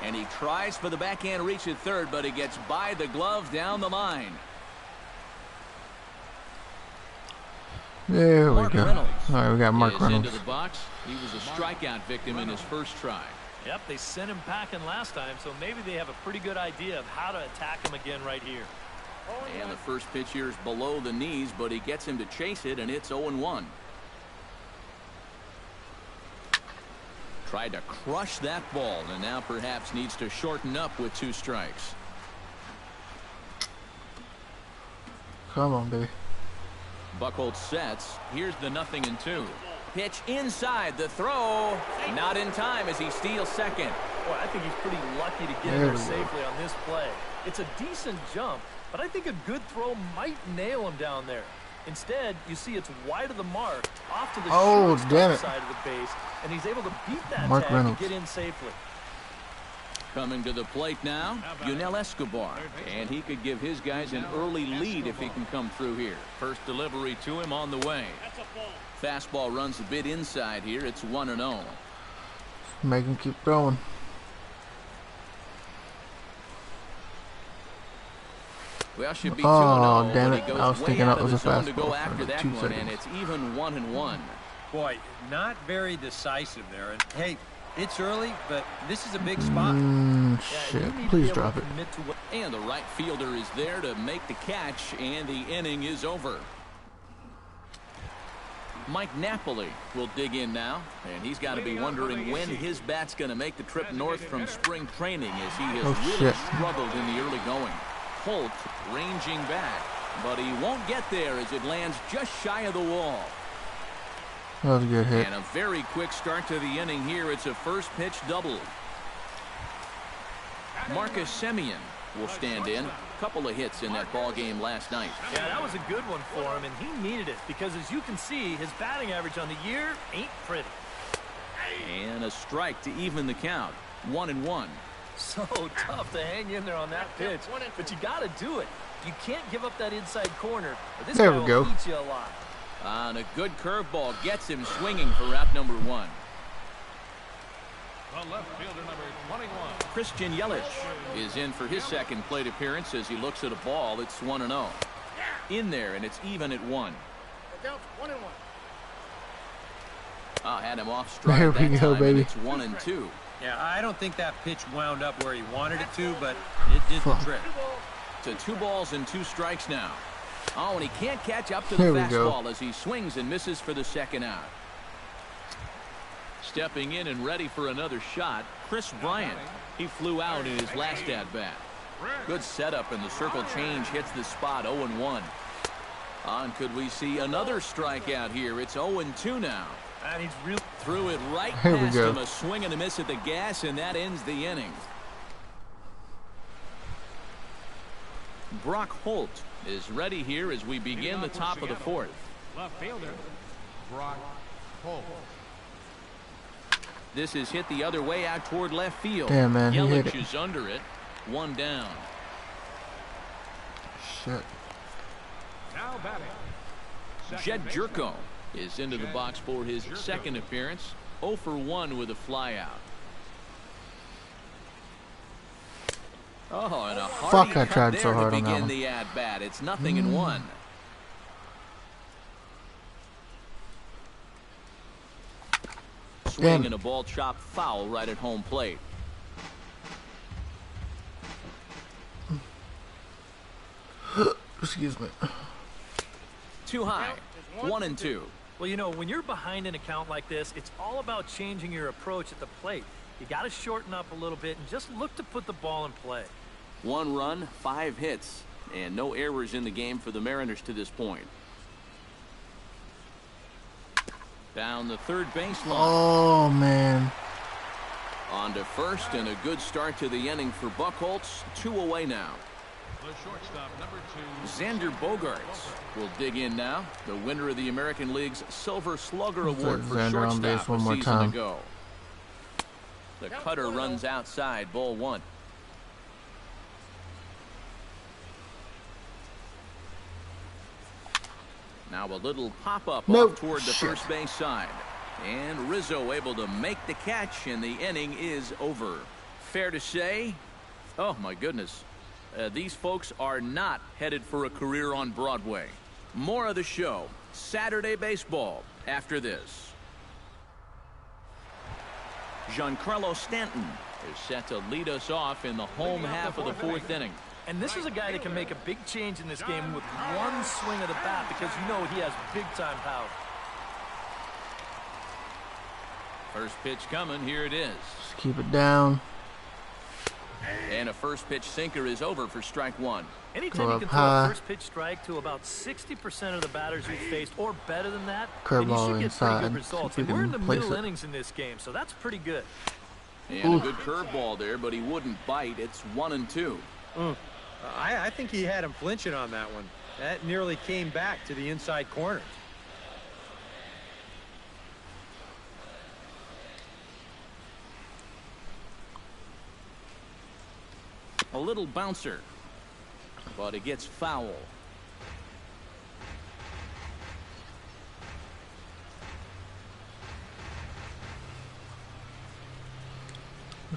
And he tries for the backhand reach at third, but he gets by the glove down the line. There we Mark go. Reynolds All right, we got Mark is Reynolds. into the box. He was a strikeout victim in his first try. Yep, they sent him packing last time, so maybe they have a pretty good idea of how to attack him again right here. And the first pitch here is below the knees, but he gets him to chase it, and it's 0-1. Tried to crush that ball, and now perhaps needs to shorten up with 2 strikes. Come on, baby. Buchholz sets. Here's the 0-2. Pitch inside, the throw. Not in time as he steals second. Boy, I think he's pretty lucky to get in there safely on this play. It's a decent jump, but I think a good throw might nail him down there. Instead, you see it's wide of the mark, off to the short side of the base, and he's able to beat that Mark tag Reynolds. to get in safely. Coming to the plate now, Yunel Escobar. And he could give his guys an early lead if he can come through here. First delivery to him on the way. Fastball runs a bit inside here. It's 1-0. Make him keep throwing. Well, should be 2-0. Oh, damn but it. he goes I was way thinking out that of was the a zone to fastball go for after that 2 one, seconds. and it's even 1-1. Boy, not very decisive there. And hey, it's early, but this is a big spot. Shit. Please drop it. And the right fielder is there to make the catch, and the inning is over. Mike Napoli will dig in now, and he's got to be wondering when his bat's going to make the trip north from spring training, as he has really struggled in the early going. Holt ranging back, but he won't get there as it lands just shy of the wall. That was a good hit. And a very quick start to the inning here. It's a first pitch double. Marcus Semien will stand in. Couple of hits in that ball game last night. Yeah, that was a good one for him, and he needed it because, as you can see, his batting average on the year ain't pretty. And a strike to even the count. 1-1. So tough to hang in there on that pitch, but you got to do it. You can't give up that inside corner, or this guy will eat you alive. And a good curveball gets him swinging for route number 1. The left fielder, number 21. Christian Yelich is in for his second plate appearance as he looks at a ball. It's 1-0. In there, and it's even at 1. Had him off strike. There we go, baby. It's 1-2. Yeah, I don't think that pitch wound up where he wanted it to, but it did the trick. To 2 balls and 2 strikes now. Oh, and he can't catch up to the fastball as he swings and misses for the second out. Stepping in and ready for another shot, Chris Bryant. He flew out in his last at-bat. Good setup, and the circle change hits the spot. 0-1. And could we see another strikeout here? It's 0-2 now. And he's real threw it right past him. A swing and a miss at the gas, and that ends the inning. Brock Holt is ready here as we begin the top of the 4th. Left fielder, Brock Holt. This is hit the other way out toward left field. Damn, man, he hit Yelich is under it. 1 down. Shit. Now batting. Jed Jerko is into the box for his second appearance. 0 for 1 with a flyout. Oh, and a Fuck, I tried so hard on that one. The at bat. It's 0-1. swing it. and a ball chopped foul right at home plate. Excuse me. Too high. 1-2. Well, you know, when you're behind an account like this, it's all about changing your approach at the plate. You got to shorten up a little bit and just look to put the ball in play. 1 run, 5 hits, and no errors in the game for the Mariners to this point. Down the third baseline. Oh, man. On to first, and a good start to the inning for Buchholz. 2 away now. The shortstop, number 2. Xander Bogaerts will dig in now. The winner of the American League's Silver Slugger Award for Xander on base shortstop one a more season time. ago. The cutter runs outside, ball 1. Now a little pop-up off toward the first base side. And Rizzo able to make the catch, and the inning is over. Fair to say, oh my goodness, these folks are not headed for a career on Broadway. More of the show, Saturday Baseball, after this. Giancarlo Stanton is set to lead us off in the home half of the 4th inning. And this is a guy that can make a big change in this game with one swing of the bat, because you know he has big-time power. First pitch coming. Here it is. Just keep it down. And a first pitch sinker is over for strike 1. Anytime you can throw a first pitch strike to about 60% of the batters you've faced, or better than that, then you should get pretty good results. And we're in the middle innings in this game, so that's pretty good. And a good curveball there, but he wouldn't bite. It's 1-2. I think he had him flinching on that one. That nearly came back to the inside corner. A little bouncer, but it gets foul.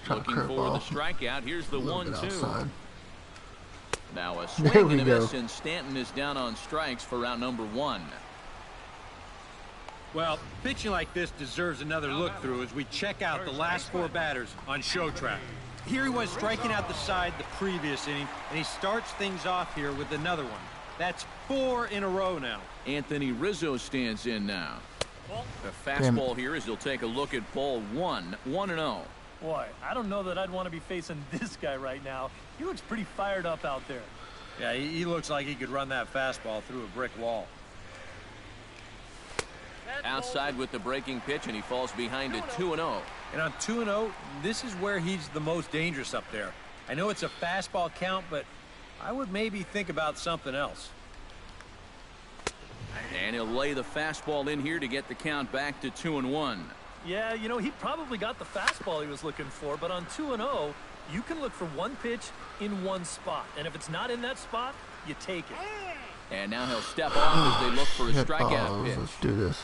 Looking for the strikeout. Here's the 1-2. Now a swing and a miss, and Stanton is down on strikes for round number 1. Well, pitching like this deserves another look through as we check out the last 4 batters on show track. Here he was striking out the side the previous inning, and he starts things off here with another one. That's 4 in a row now. Anthony Rizzo stands in now. The fastball here as he'll take a look at ball 1, 1-0. Boy, I don't know that I'd want to be facing this guy right now. He looks pretty fired up out there. Yeah, he looks like he could run that fastball through a brick wall. Outside with the breaking pitch, and he falls behind at 2-0. And on 2-0, this is where he's the most dangerous up there. I know it's a fastball count, but I would maybe think about something else. And he'll lay the fastball in here to get the count back to 2-1. Yeah, you know, he probably got the fastball he was looking for, but on 2-0, you can look for one pitch in one spot. And if it's not in that spot, you take it. And now he'll step off as they look for a strikeout pitch. Let's do this.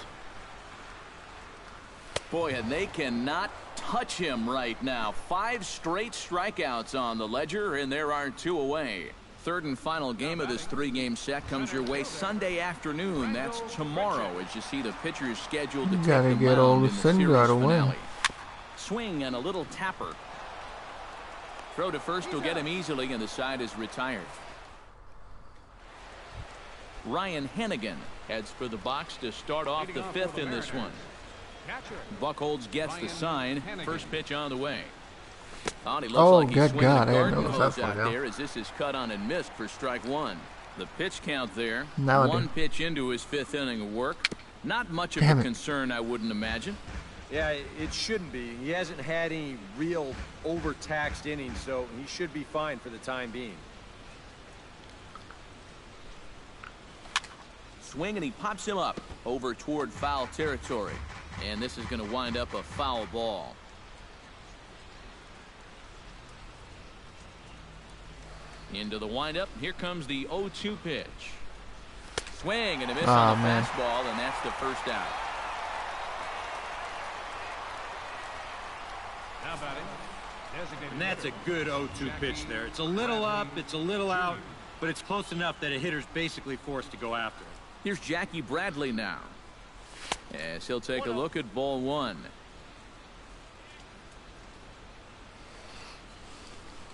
Boy, and they cannot touch him right now. 5 straight strikeouts on the ledger, and there are 2 away. Third and final game of this 3-game set comes your way Sunday afternoon. That's tomorrow as you see the pitchers scheduled to take the mound in the series finale. Swing and a little tapper. Throw to first will get him easily, and the side is retired. Ryan Hennigan heads for the box to start off the 5th in this one. Buchholz gets the sign. First pitch on the way. Oh, he looks like he's swinging a garden hose out there as this is cut on and missed for strike 1. The pitch count there. One pitch into his 5th inning of work. Not much of a concern, I wouldn't imagine. Yeah, it shouldn't be. He hasn't had any real overtaxed innings, so he should be fine for the time being. Swing, and he pops him up over toward foul territory. And this is going to wind up a foul ball. Into the windup. Here comes the 0-2 pitch. Swing and a miss on the fastball, and that's the first out. Now batting. And that's a good 0-2 pitch there. It's a little up, it's a little out, but it's close enough that a hitter's basically forced to go after it. Here's Jackie Bradley now, as he'll take a look at ball 1.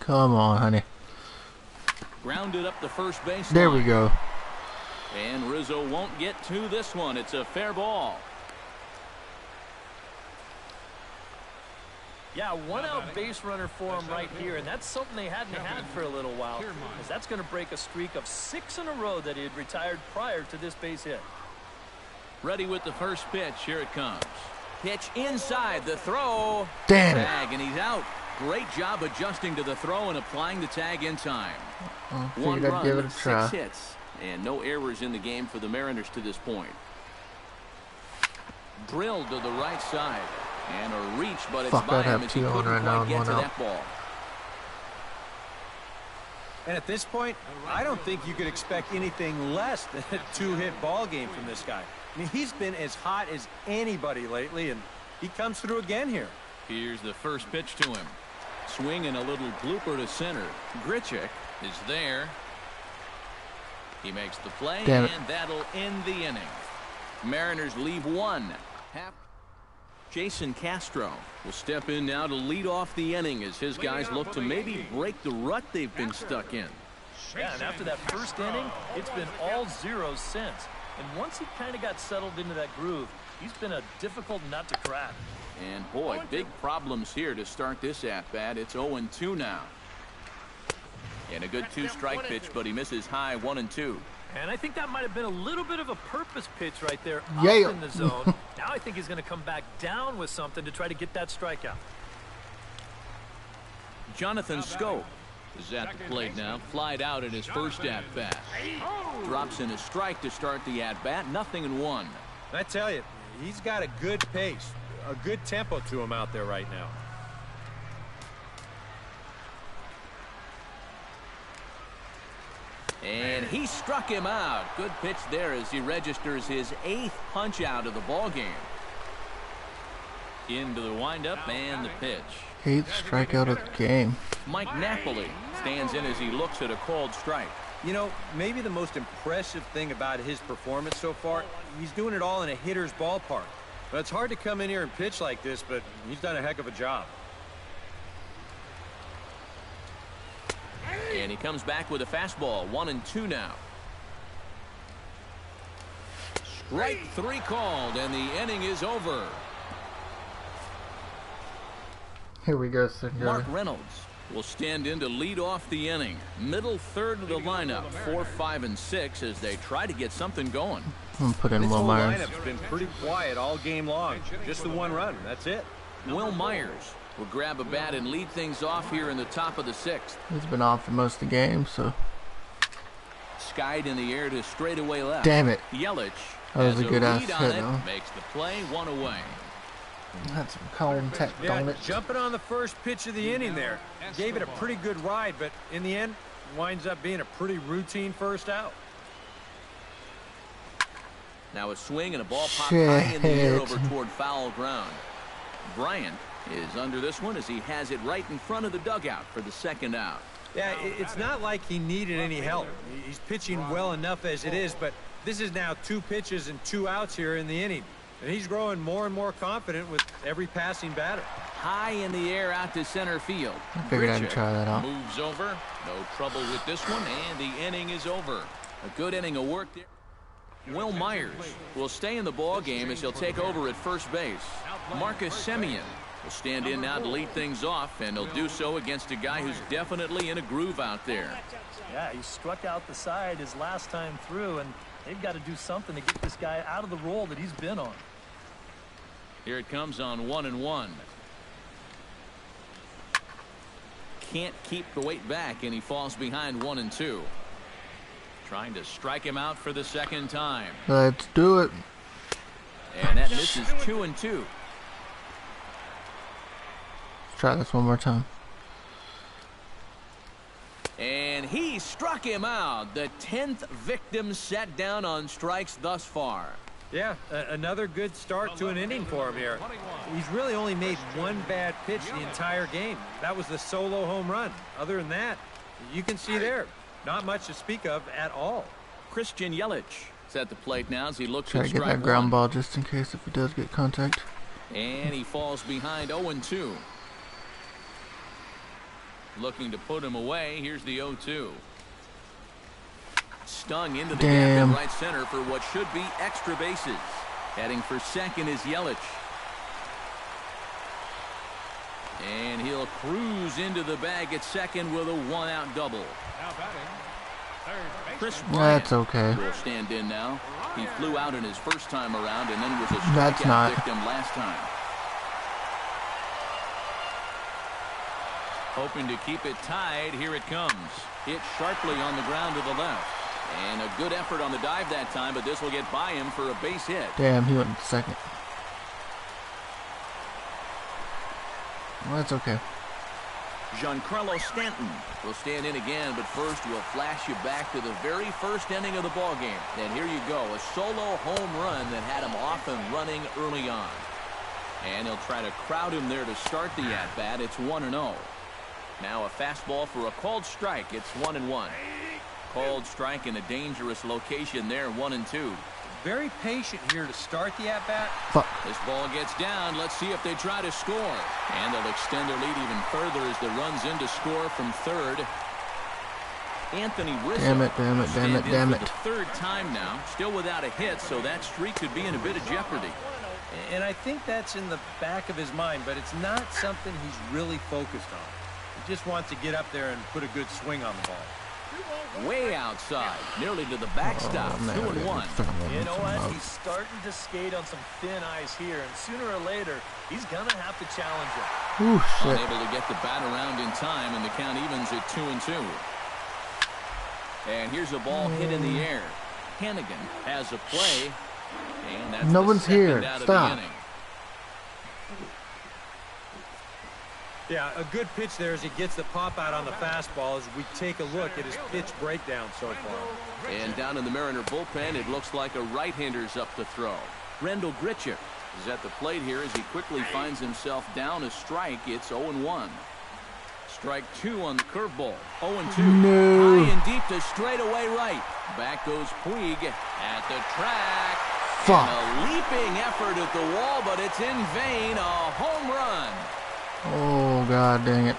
Come on, honey. Grounded up the first base There line. we go. And Rizzo won't get to this one. It's a fair ball. Yeah, one-out base runner for him right here, and that's something they hadn't had for a little while, because that's going to break a streak of 6 in a row that he had retired prior to this base hit. Ready with the first pitch. Here it comes. Pitch inside. The throw. Damn it. Tag, and he's out. Great job adjusting to the throw and applying the tag in time. I One figured I'd run, give it a try. 6 hits, and no errors in the game for the Mariners to this point. Drilled to the right side. And a reach, but it's Fuck, by I'd him have as he 2 on couldn't right now quite and get 1 to out. that ball. And at this point, I don't think you could expect anything less than a 2-hit ball game from this guy. I mean, he's been as hot as anybody lately, and he comes through again here. Here's the first pitch to him. Swing and a little blooper to center. Grichuk is there. He makes the play, Damn it. and that'll end the inning. Mariners leave 1. Jason Castro will step in now to lead off the inning as his guys look to maybe break the rut they've been stuck in. Yeah, and after that first inning, it's been all zeros since. And once he kind of got settled into that groove, he's been a difficult nut to crack. And boy, big problems here to start this at-bat. It's 0-2 now. And a good 2-strike pitch, but he misses high 1-2. And I think that might have been a little bit of a purpose pitch right there up Yeah. in the zone. Now I think he's going to come back down with something to try to get that strikeout. Jonathan Scope is at the plate now. Flied out in his first at-bat. Drops in a strike to start the at-bat. 0-1. I tell you, he's got a good pace, a good tempo to him out there right now. And he struck him out. Good pitch there as he registers his 8th punch out of the ball game. Into the windup and the pitch. 8th strikeout of the game. Mike Napoli stands in as he looks at a called strike. You know, maybe the most impressive thing about his performance so far, he's doing it all in a hitter's ballpark. But it's hard to come in here and pitch like this, but he's done a heck of a job. And he comes back with a fastball. 1-2 now. Strike 3 called, and the inning is over. Here we go, Senor. Mark Reynolds will stand in to lead off the inning. Middle third of the lineup, 4, 5, and 6 as they try to get something going. I'm gonna put in This Will whole Myers. lineup's been pretty quiet all game long. Just the 1 run. That's it. Will Myers will grab a bat and lead things off here in the top of the 6th. He's been off for most of the game, so. Skied in the air to straightaway left. Damn it. Yelich That was has a good ass lead on hit, it, though. makes the play, 1 away. Had some contact on Yeah, it. jumping on the first pitch of the inning there. Gave it a pretty good ride, but in the end, winds up being a pretty routine first out. Now a swing and a ball popped high in the air Shit. over toward foul ground. Bryant is under this one as he has it right in front of the dugout for the 2nd out. Yeah, it's not like he needed any help. He's pitching well enough as it is, but this is now 2 pitches and 2 outs here in the inning. And he's growing more and more confident with every passing batter. High in the air out to center field. I figured I'd Grichuk try that out. moves over. No trouble with this one, and the inning is over. A good inning of work there. Will Myers will stay in the ball game as he'll take over at first base. Marcus Semien will stand in now to lead things off, and he'll do so against a guy who's definitely in a groove out there. Yeah, he struck out the side his last time through, and they've got to do something to get this guy out of the role that he's been on. Here it comes on 1-1. Can't keep the weight back, and he falls behind 1-2. Trying to strike him out for the 2nd time. Let's do it. And that misses 2-2. Let's try this one more time. And he struck him out. The 10th victim set down on strikes thus far. Yeah, another good start to an inning for him here. He's really only made 1 bad pitch the entire game. That was the solo home run. Other than that, you can see there, not much to speak of at all. Christian Yelich is at the plate now as he looks Try at to get strike that ground 1. ball just in case if it does get contact. And he falls behind 0-2. Looking to put him away. Here's the 0-2. Stung into the Damn. gap in right center for what should be extra bases. Heading for second is Yelich. And he'll cruise into the bag at second with a 1-out double. Now batting, third Chris baseman. Bryant That's okay. will stand in now. He flew out in his first time around and then was a That's strikeout not. victim last time. Hoping to keep it tied. Here it comes. Hit sharply on the ground to the left. And a good effort on the dive that time, but this will get by him for a base hit. Damn, he went to second. Well, that's okay. Giancarlo Stanton will stand in again, but first we'll flash you back to the very first inning of the ball game. And here you go, a solo home run that had him off and running early on. And he'll try to crowd him there to start the at-bat. It's 1-0. Now a fastball for a called strike. It's 1-1. Called strike in a dangerous location there, 1-2. Very patient here to start the at-bat. Fuck. This ball gets down. Let's see if they try to score. And they'll extend their lead even further as the run's in to score from third. Anthony Rizzo. Damn it, damn it, damn it, damn it. The third time now. Still without a hit, so that streak could be in a bit of jeopardy. And I think that's in the back of his mind, but it's not something he's really focused on. He just wants to get up there and put a good swing on the ball. Way outside, nearly to the backstop. 2-1. You know what? He's starting to skate on some thin ice here, and sooner or later, he's gonna have to challenge him. Ooh, shit. Unable to get the bat around in time, and the count evens at 2-2. And here's a ball hit in the air. Hannigan has a play, and that's No the one's second here. out of Stop. the inning. Yeah, a good pitch there as he gets the pop out on the fastball as we take a look at his pitch breakdown so far. And down in the Mariner bullpen, it looks like a right-hander's up to throw. Rendell Grichuk is at the plate here as he quickly finds himself down a strike. It's 0-1. Strike 2 on the curveball. 0-2. No. High and deep to straightaway right. Back goes Puig at the track. Fuck. And a leaping effort at the wall, but it's in vain. A home run. Oh, god dang it.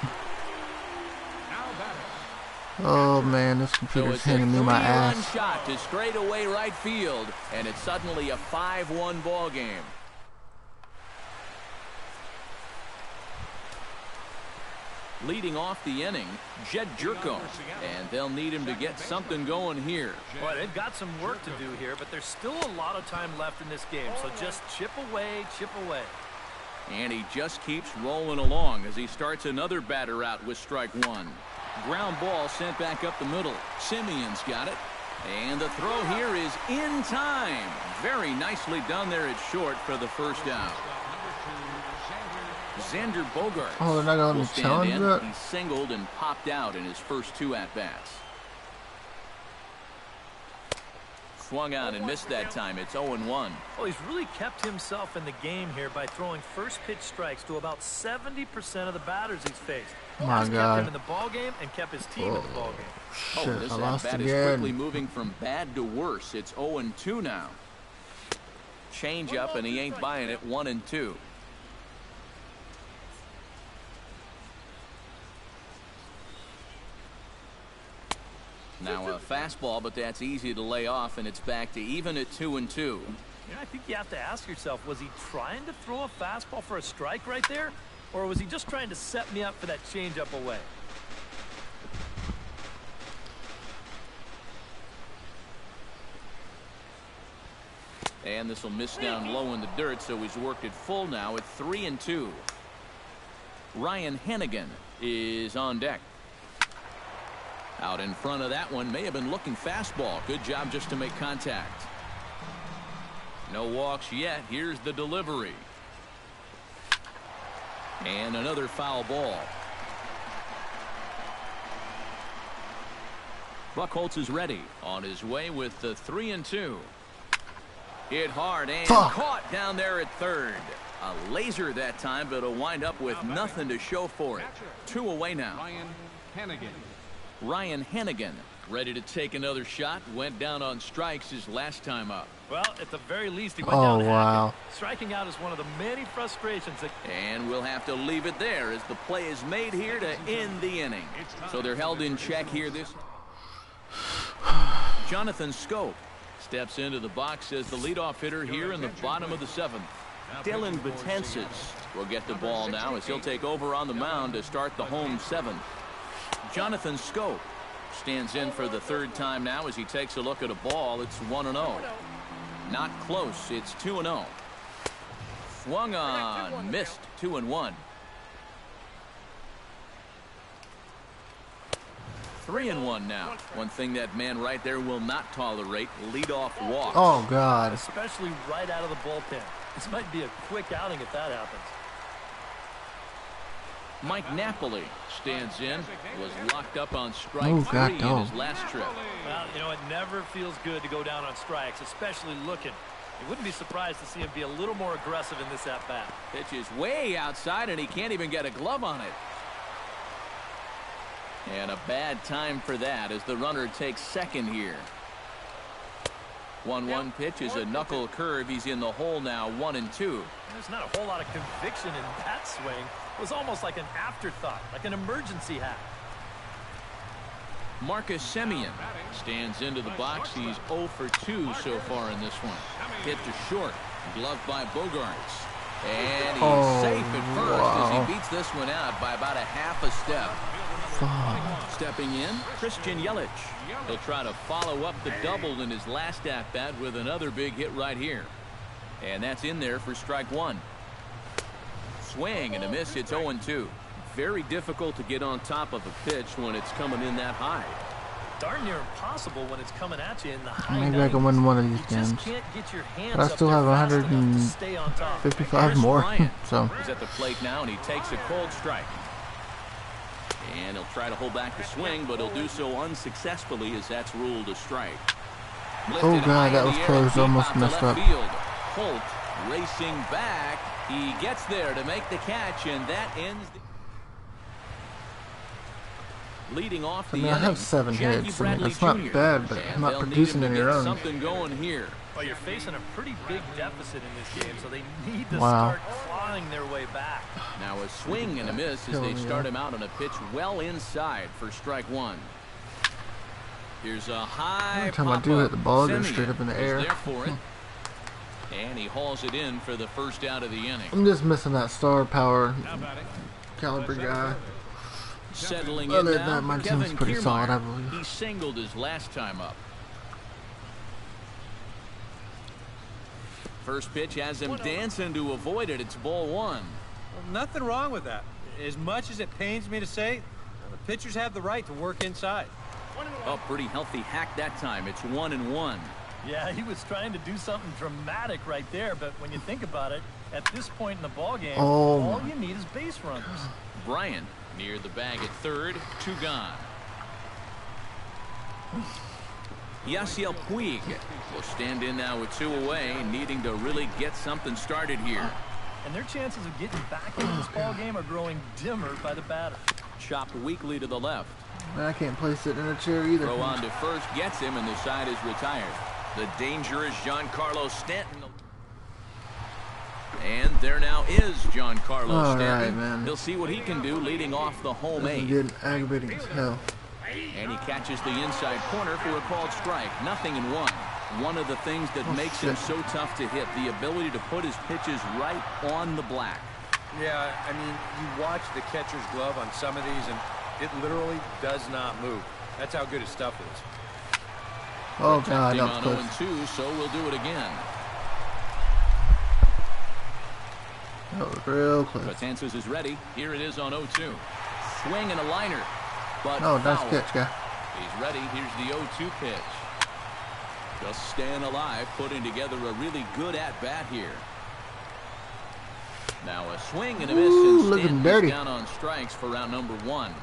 Now batting, Oh, man, this So computer's it's a handing me my 3-run ass. shot to straightaway right field, and it's suddenly a 5-1 ball game. Leading off the inning, Jed Jerko, and they'll need him to get something going here. Boy, they've got some work to do here, but there's still a lot of time left in this game, so just chip away, chip away. And he just keeps rolling along as he starts another batter out with strike 1. Ground ball sent back up the middle. Simeon's got it. And the throw here is in time. Very nicely done there at short for the first out. Xander Bogaerts Oh, they're not gonna let will me stand challenge in. that? He singled and popped out in his first 2 at-bats. Swung on and missed that time. It's 0-1. Well, he's really kept himself in the game here by throwing first pitch strikes to about 70% of the batters he's faced. My He's kept God. him in the ball game and kept his team in the ball game. Oh, Shit, this I lost at-bat is quickly again. moving from bad to worse. It's 0-2 now. Change up, and he ain't buying it. 1-2. Now a fastball, but that's easy to lay off, and it's back to even at 2-2. You know, I think you have to ask yourself, was he trying to throw a fastball for a strike right there? Or was he just trying to set me up for that changeup away? And this will miss down low in the dirt, so he's worked it full now at 3-2. Ryan Hannigan is on deck. Out in front of that one, may have been looking fastball. Good job just to make contact. No walks yet. Here's the delivery. And another foul ball. Buchholz is ready on his way with the 3-2. Hit hard and caught down there at third. A laser that time, but it'll wind up with nothing to show for it. 2 away now. Ryan Hannigan. Ryan Hannigan Ready to take another shot. Went down on strikes his last time up. Well, at the very least, he went down hacking. Wow. Striking out is one of the many frustrations that... And we'll have to leave it there as the play is made here to end the inning. So they're held in check here this... Jonathan Scope steps into the box as the leadoff hitter here in the bottom of the 7th. Dylan Betances will get the ball now as he'll take over on the mound to start the home 7th. Jonathan Scope stands in for the 3rd time now as he takes a look at a ball. It's 1-0. Not close. It's 2-0. Swung on. Missed. 2-1. 3-1 now. One thing that man right there will not tolerate, leadoff walks. Oh, God. Especially right out of the bullpen. This might be a quick outing if that happens. Mike Napoli stands in. Was locked up on strike 3 in his last trip. Well, you know, it never feels good to go down on strikes, especially looking. You wouldn't be surprised to see him be a little more aggressive in this at-bat. Pitch is way outside, and he can't even get a glove on it. And a bad time for that as the runner takes second here. 1-1 pitch is a knuckle curve. He's in the hole now, 1-2. There's not a whole lot of conviction in that swing. It was almost like an afterthought, like an emergency hack. Marcus Semien stands into the box. He's 0 for 2 so far in this one. Hit to short, gloved by Bogarts. And he's safe at first as he beats this one out by about a half a step. Stepping in, Christian Yelich. He'll try to follow up the double in his last at-bat with another big hit right here. And that's in there for strike 1. Swing and a miss. It's 0-2. Very difficult to get on top of a pitch when it's coming in that high. Darn near impossible when it's coming at you in the high. Maybe I can win one of these games. But I still have 155 more. So he's at the plate now, and he takes a cold strike. And he'll try to hold back the swing, but he'll do so unsuccessfully as that's ruled a strike. Oh, God, that was close. Almost messed up. Holt racing back. He gets there to make the catch, and that ends the... Leading off the I have 7 hits. I mean, it's not bad, but I'm not producing any runs. Something going here. Well, you're facing a pretty big deficit in this game, so they need to start clawing their way back. Now a swing and a miss as they start him out on a pitch well inside for strike 1. Here's a high every time I do hit the ball, it goes Semien straight up in the air. there for it. And he hauls it in for the first out of the inning. I'm just missing that star power caliber guy. Settling Other in than now, that, my Kevin team's pretty solid, I Kiermaier. believe. He singled his last time up. First pitch has him dancing to avoid it. It's ball 1. Well, nothing wrong with that. As much as it pains me to say, the pitchers have the right to work inside. Oh, pretty healthy hack that time. It's 1-1. Yeah, he was trying to do something dramatic right there, but when you think about it, at this point in the ball game, all you need is base runners. Bryant near the bag at third, 2 gone. Yasiel Puig will stand in now with 2 away, needing to really get something started here. And their chances of getting back into this ball game are growing dimmer by the batter. Chopped weakly to the left. Man, I can't place it in a chair either. Throw on to first, gets him, and the side is retired. The dangerous Giancarlo Stanton. And there now is Giancarlo Stanton. Man. He'll see what he can do leading off the home 8. Getting aggravating as hell. And he catches the inside corner for a called strike. 0-1. One of the things that makes him so tough to hit, the ability to put his pitches right on the black. Yeah, I mean, you watch the catcher's glove on some of these, and it literally does not move. That's how good his stuff is. Oh, God, that was on close. 0-2, so we'll do it again. That was real close. Betances is ready. Here it is on 0-2. Swing and a liner. But oh, nice foul. catch, guy. He's ready. Here's the 0-2 pitch. Just staying alive, putting together a really good at-bat here. Now a swing and a miss, and looking Stanton's dirty. down on strikes for round number 1.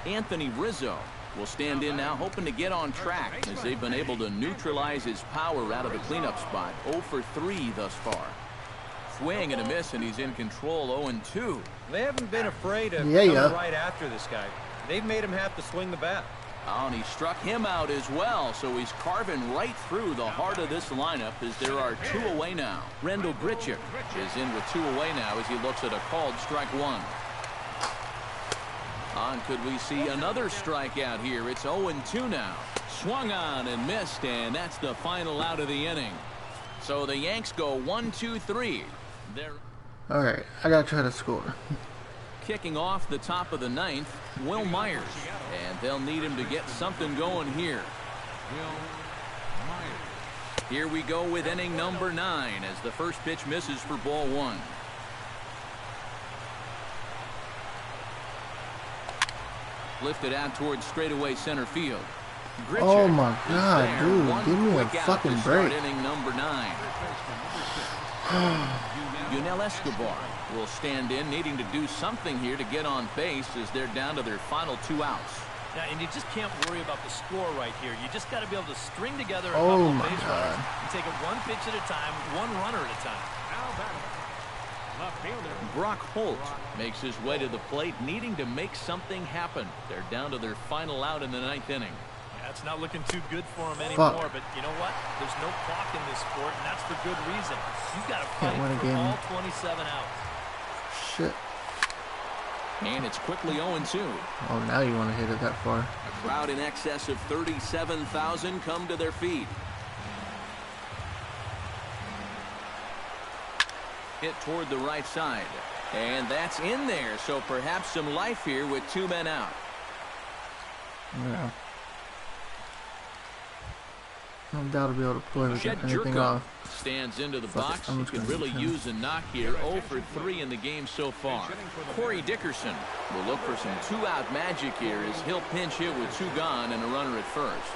Anthony Rizzo will stand in now, hoping to get on track as they've been able to neutralize his power out of the cleanup spot. 0 for 3 thus far. Swing and a miss, and he's in control. 0-2. They haven't been afraid of Yeah. coming right after this guy. they've made him have to swing the bat. Oh, and he struck him out as well, so he's carving right through the heart of this lineup as there are 2 away now. Rendell Grichuk is in with 2 away now as he looks at a called strike 1. On, could we see another strikeout here? It's 0-2 now. Swung on and missed, and that's the final out of the inning. So the Yanks go 1-2-3. They're All right, I gotta try to score. kicking off the top of the 9th, Will Myers, and they'll need him to get something going here. Here we go with inning number 9 as the first pitch misses for ball 1. Lifted out towards straightaway center field. Grichuk Oh my is God, there. dude, One give me a quick out fucking to start break. Inning number 9. Yunel Escobar will stand in, needing to do something here to get on base as they're down to their final 2 outs. Yeah, and you just can't worry about the score right here. You just got to be able to string together a Oh couple of my base God. runners and take it one pitch at a time, one runner at a time. Now batting. Left fielder. Brock Holt makes his way to the plate, needing to make something happen. They're down to their final out in the 9th inning. Yeah, it's not looking too good for him Fuck. anymore, but you know what? There's no clock in this sport, and that's for good reason. You've got to Can't fight win a for game. all 27 outs. Shit. And it's quickly 0-2. Oh, now you want to hit it that far. A crowd in excess of 37,000 come to their feet. Hit toward the right side. And that's in there, so perhaps some life here with 2 men out. Yeah. No doubt I'll be able to play with Jed anything Jerko off. stands into the Fuck it, box. I'm He just could gonna really hit him. use a knock here. 0 for 3 in the game so far. Corey Dickerson will look for some 2-out magic here as he'll pinch hit with 2 gone and a runner at first.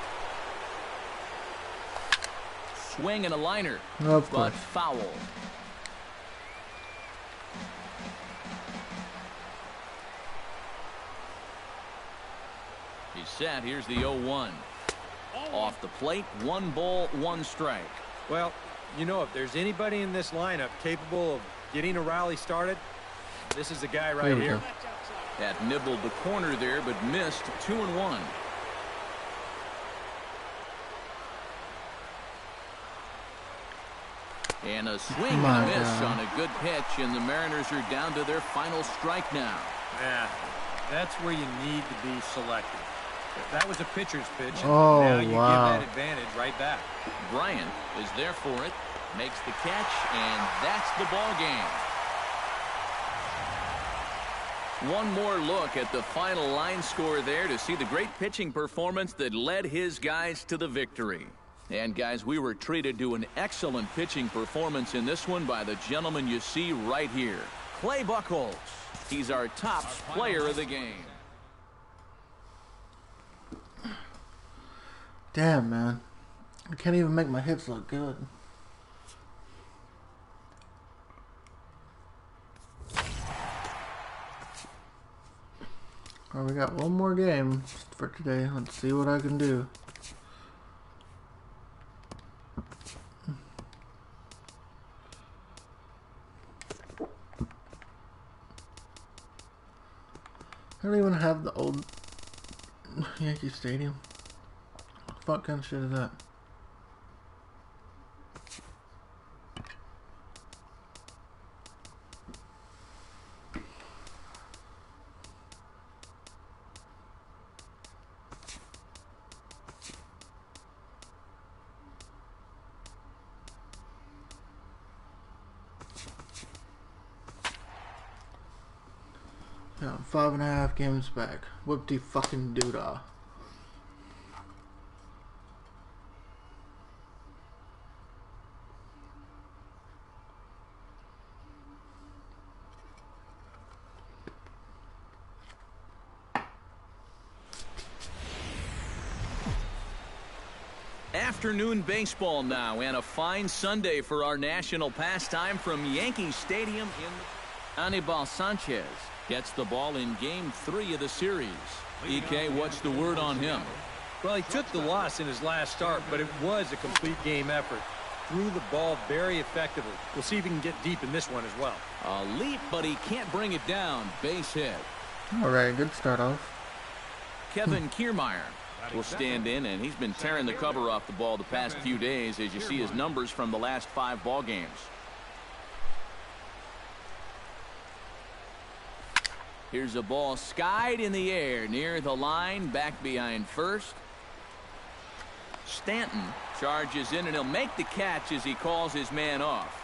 Swing and a liner, Of but course. foul. He's set. Here's the 0-1. Off the plate, 1 ball, 1 strike. Well, you know, if there's anybody in this lineup capable of getting a rally started, this is the guy right Here we here. go. That nibbled the corner there, but missed. 2-1. And a swing and My a miss God. on a good pitch, and the Mariners are down to their final strike now. Yeah, that's where you need to be selective. If that was a pitcher's pitch, Oh, now you wow. give that advantage right back. Bryant is there for it, makes the catch, and that's the ball game. One more look at the final line score there to see the great pitching performance that led his guys to the victory. And guys, we were treated to an excellent pitching performance in this one by the gentleman you see right here, Clay Buchholz. He's our top player of the game. Damn, man. I can't even make my hits look good. Well, we got one more game for today. Let's see what I can do. I don't even have the old Yankee Stadium. What the fuck kind of shit is that? Yeah, 5.5 games back. Whoop-de fucking doodah. Afternoon baseball now, and a fine Sunday for our national pastime from Yankee Stadium in Anibal Sanchez gets the ball in game 3 of the series. EK, what's the word on him? Well, he took the loss in his last start, but it was a complete game effort. Threw the ball very effectively. We'll see if he can get deep in this one as well. A leap, but he can't bring it down. Base hit. Alright, good start off. Kevin Kiermaier will stand in, and he's been tearing the cover off the ball the past few days as you see his numbers from the last 5 ball games. Here's a ball skied in the air near the line, back behind first. Stanton charges in, and he'll make the catch as he calls his man off.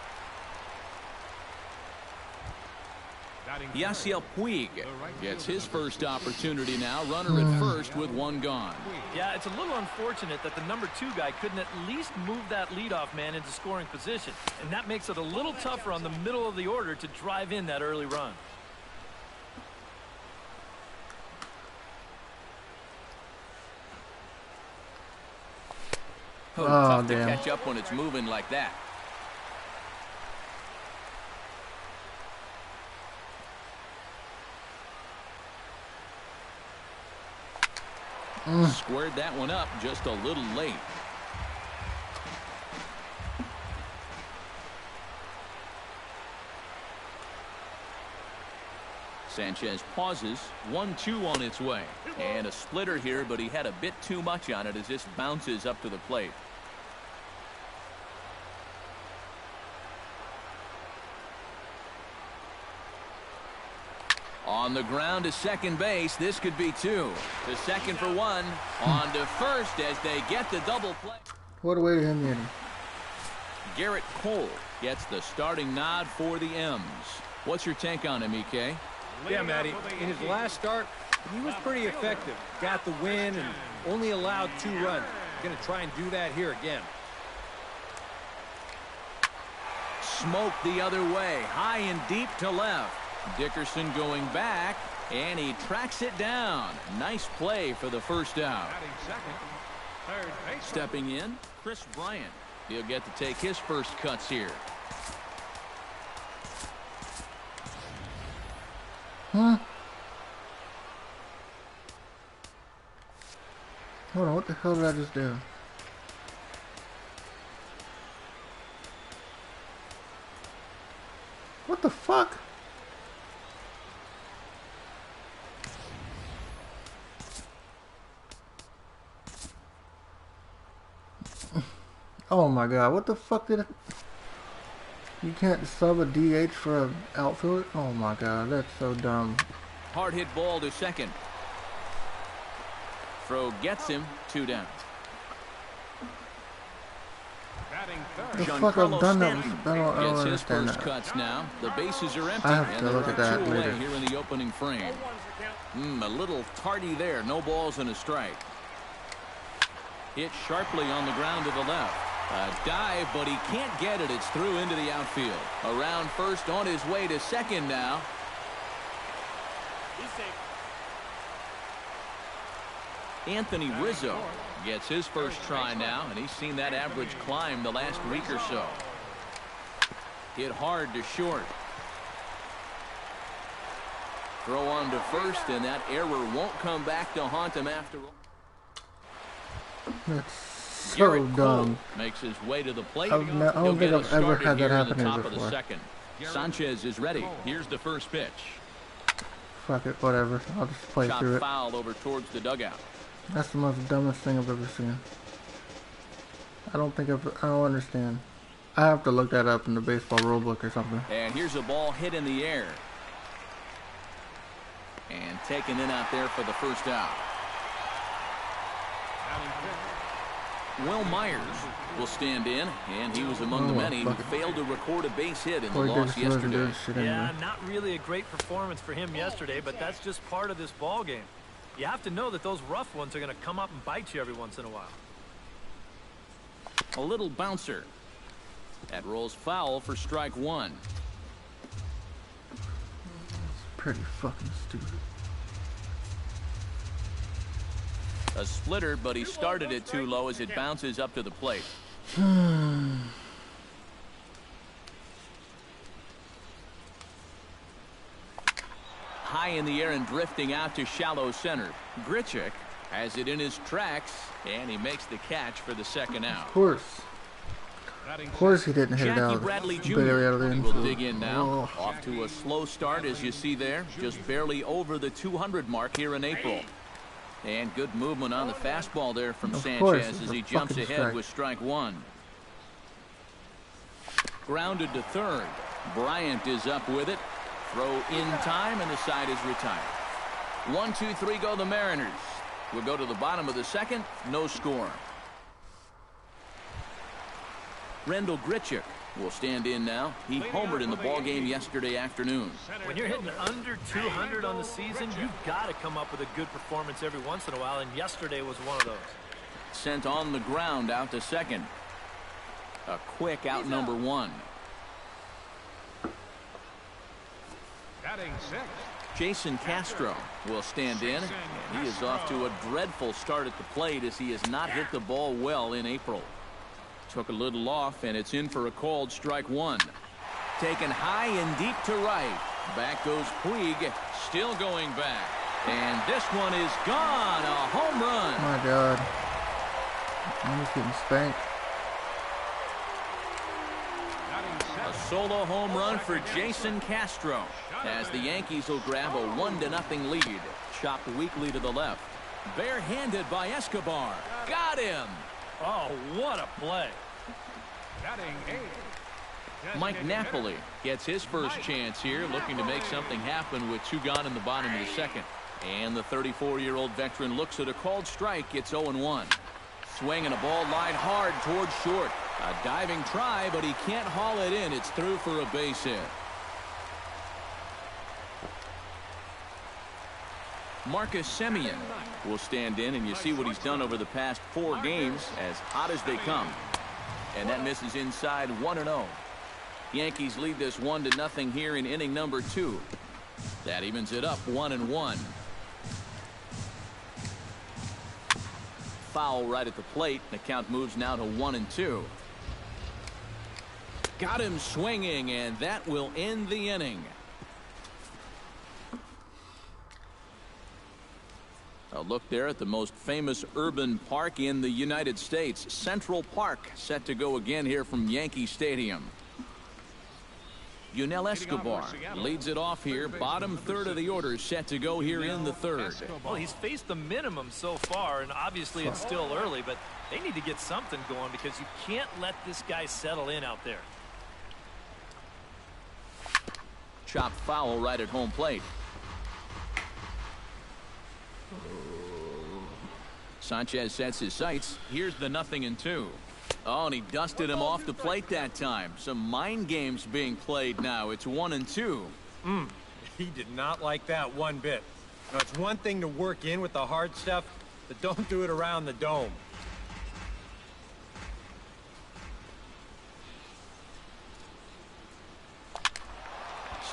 Yasiel Puig gets his first opportunity now. Runner at first with 1 gone. Yeah, it's a little unfortunate that the number 2 guy couldn't at least move that leadoff man into scoring position. And that makes it a little tougher on the middle of the order to drive in that early run. Tough to catch up when it's moving like that. Squared that one up just a little late. Sanchez pauses. 1-2 on its way. And a splitter here, but he had a bit too much on it as this bounces up to the plate. On the ground to second base. This could be 2. To second for 1. On to first as they get the double play. What a way to end the inning. Garrett Cole gets the starting nod for the M's. What's your take on him, EK? Yeah, Matty. In his last start, he was pretty effective. Got the win and only allowed 2 runs. Going to try and do that here again. Smoke the other way. High and deep to left. Dickerson going back, and he tracks it down. Nice play for the first out. Stepping in, Chris Bryant. He'll get to take his first cuts here. Huh? Hold on, what the hell did I just do? What the fuck? Oh my god, what the fuck did it... You can't sub a DH for an outfield? Oh my god, that's so dumb. Hard hit ball to second. Throw gets him, 2 down. The fuck I've done that? I don't gets his understand first that. cuts now. The bases are empty, I have and to there look are at that 2 away later. here in the opening frame. A little tardy there. No balls and a strike. Hit sharply on the ground to the left. A dive, but he can't get it. It's through into the outfield. Around first, on his way to second now. Anthony Rizzo gets his first try now, and he's seen that average climb the last week or so. Hit hard to short. Throw on to first, and that error won't come back to haunt him after all. That's so Garrett dumb. Cole makes his way to the plate. I don't think I've ever had that happen to me Top of the before. second. Sanchez is ready. Here's the first pitch. Fuck it, whatever. I'll just play Chop through it. foul over towards the dugout. That's the most dumbest thing I've ever seen. I don't understand. I have to look that up in the baseball rulebook or something. And here's a ball hit in the air. And taken in out there for the first out. Will Myers will stand in, and he was among the many who failed to record a base hit in the loss yesterday. Yeah, not really a great performance for him yesterday, but that's just part of this ball game. You have to know that those rough ones are going to come up and bite you every once in a while. A little bouncer. That rolls foul for strike 1. Pretty fucking stupid. A splitter, but he started it too low as it bounces up to the plate. High in the air and drifting out to shallow center. Grichuk has it in his tracks, and he makes the catch for the second out. Of course he didn't hit it Jackie out. Bradley Jr. Barely out of the will infield. dig in now. Oh. Off to a slow start, as you see there. Just barely over the 200 mark here in April. And good movement on the fastball there from Of Sanchez course, as it's he a jumps fucking ahead strike. with strike one. Grounded to third. Bryant is up with it. Throw in time, and the side is retired. 1, 2, 3 go the Mariners. We'll go to the bottom of the second. No score. Rendell Grichuk will stand in now. He homered in the ball game yesterday afternoon. When you're hitting under 200 on the season, you've got to come up with a good performance every once in a while, and yesterday was one of those. Sent on the ground out to second. A quick out number one. Batting sixth. Jason Castro will stand in. And he is off to a dreadful start at the plate as he has not hit the ball well in April. Took a little off, and it's in for a called strike one. Taken high and deep to right. Back goes Puig, still going back. And this one is gone. A home run. Oh my God. I'm just getting spanked. A solo home run for Jason Castro as the Yankees will grab a 1-0 lead. Chopped weakly to the left. Barehanded by Escobar. Got him. Oh, what a play. Batting eighth. Mike Napoli gets his first chance here, looking to make something happen with 2 gone in the bottom of the second. And the 34-year-old veteran looks at a called strike. It's 0-1. Swinging a ball line hard towards short. A diving try, but he can't haul it in. It's through for a base hit. Marcus Semien will stand in, and you see what he's done over the past 4 games, as hot as they come. And that misses inside 1-0. Yankees lead this 1-0 here in inning number 2. That evens it up 1-1. Foul right at the plate. The count moves now to 1-2. Got him swinging, and that will end the inning. A look there at the most famous urban park in the United States. Central Park set to go again here from Yankee Stadium. Yunel Escobar leads it off here. Bottom third of the order set to go here in the third. Well, he's faced the minimum so far, and obviously it's still early, but they need to get something going because you can't let this guy settle in out there. Chopped foul right at home plate. Sanchez sets his sights. Here's the 0-2. Oh, and he dusted him off the plate that time. Some mind games being played now. It's 1-2. He did not like that one bit. Now, it's one thing to work in with the hard stuff, but don't do it around the dome.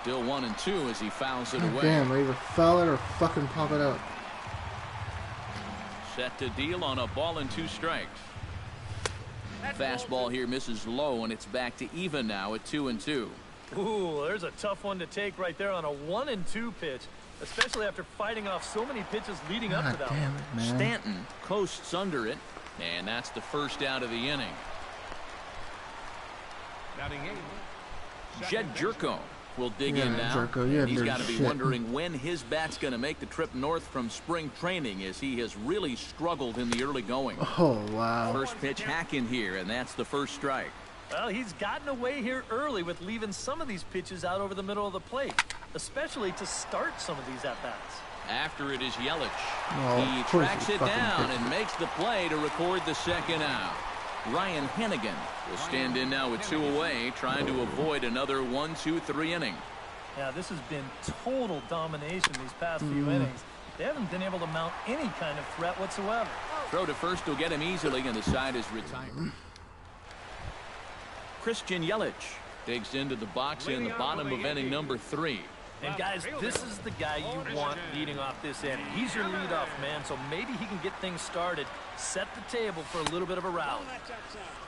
Still 1-2 as he fouls it away. Damn, either foul it or fucking pop it out. Set to deal on a ball and 2 strikes. Fastball here misses low, and it's back to even now at 2-2. Ooh, there's a tough one to take right there on a 1-2 pitch, especially after fighting off so many pitches leading up to that one. Damn it, man. Stanton coasts under it, and that's the first out of the inning. Batting eighth. Jed Jerko will dig in now. Jerko, yeah, He's got to be shit. wondering when his bat's going to make the trip north from spring training, as he has really struggled in the early going. Oh, wow. First pitch hack in here, and that's the first strike. Well, he's gotten away here early with leaving some of these pitches out over the middle of the plate, especially to start some of these at-bats. After it is Yelich. Oh, He of course tracks he it fucking down pitches. and makes the play to record the second out. Ryan Hennigan will stand in now with 2 away, trying to avoid another 1-2-3 inning. Yeah, this has been total domination these past few innings. They haven't been able to mount any kind of threat whatsoever. Throw to first will get him easily, and the side is retired. Christian Yelich digs into the box in the bottom of inning number 3. And guys, this is the guy you want leading off this inning. He's your leadoff man, so maybe he can get things started, set the table for a little bit of a rally.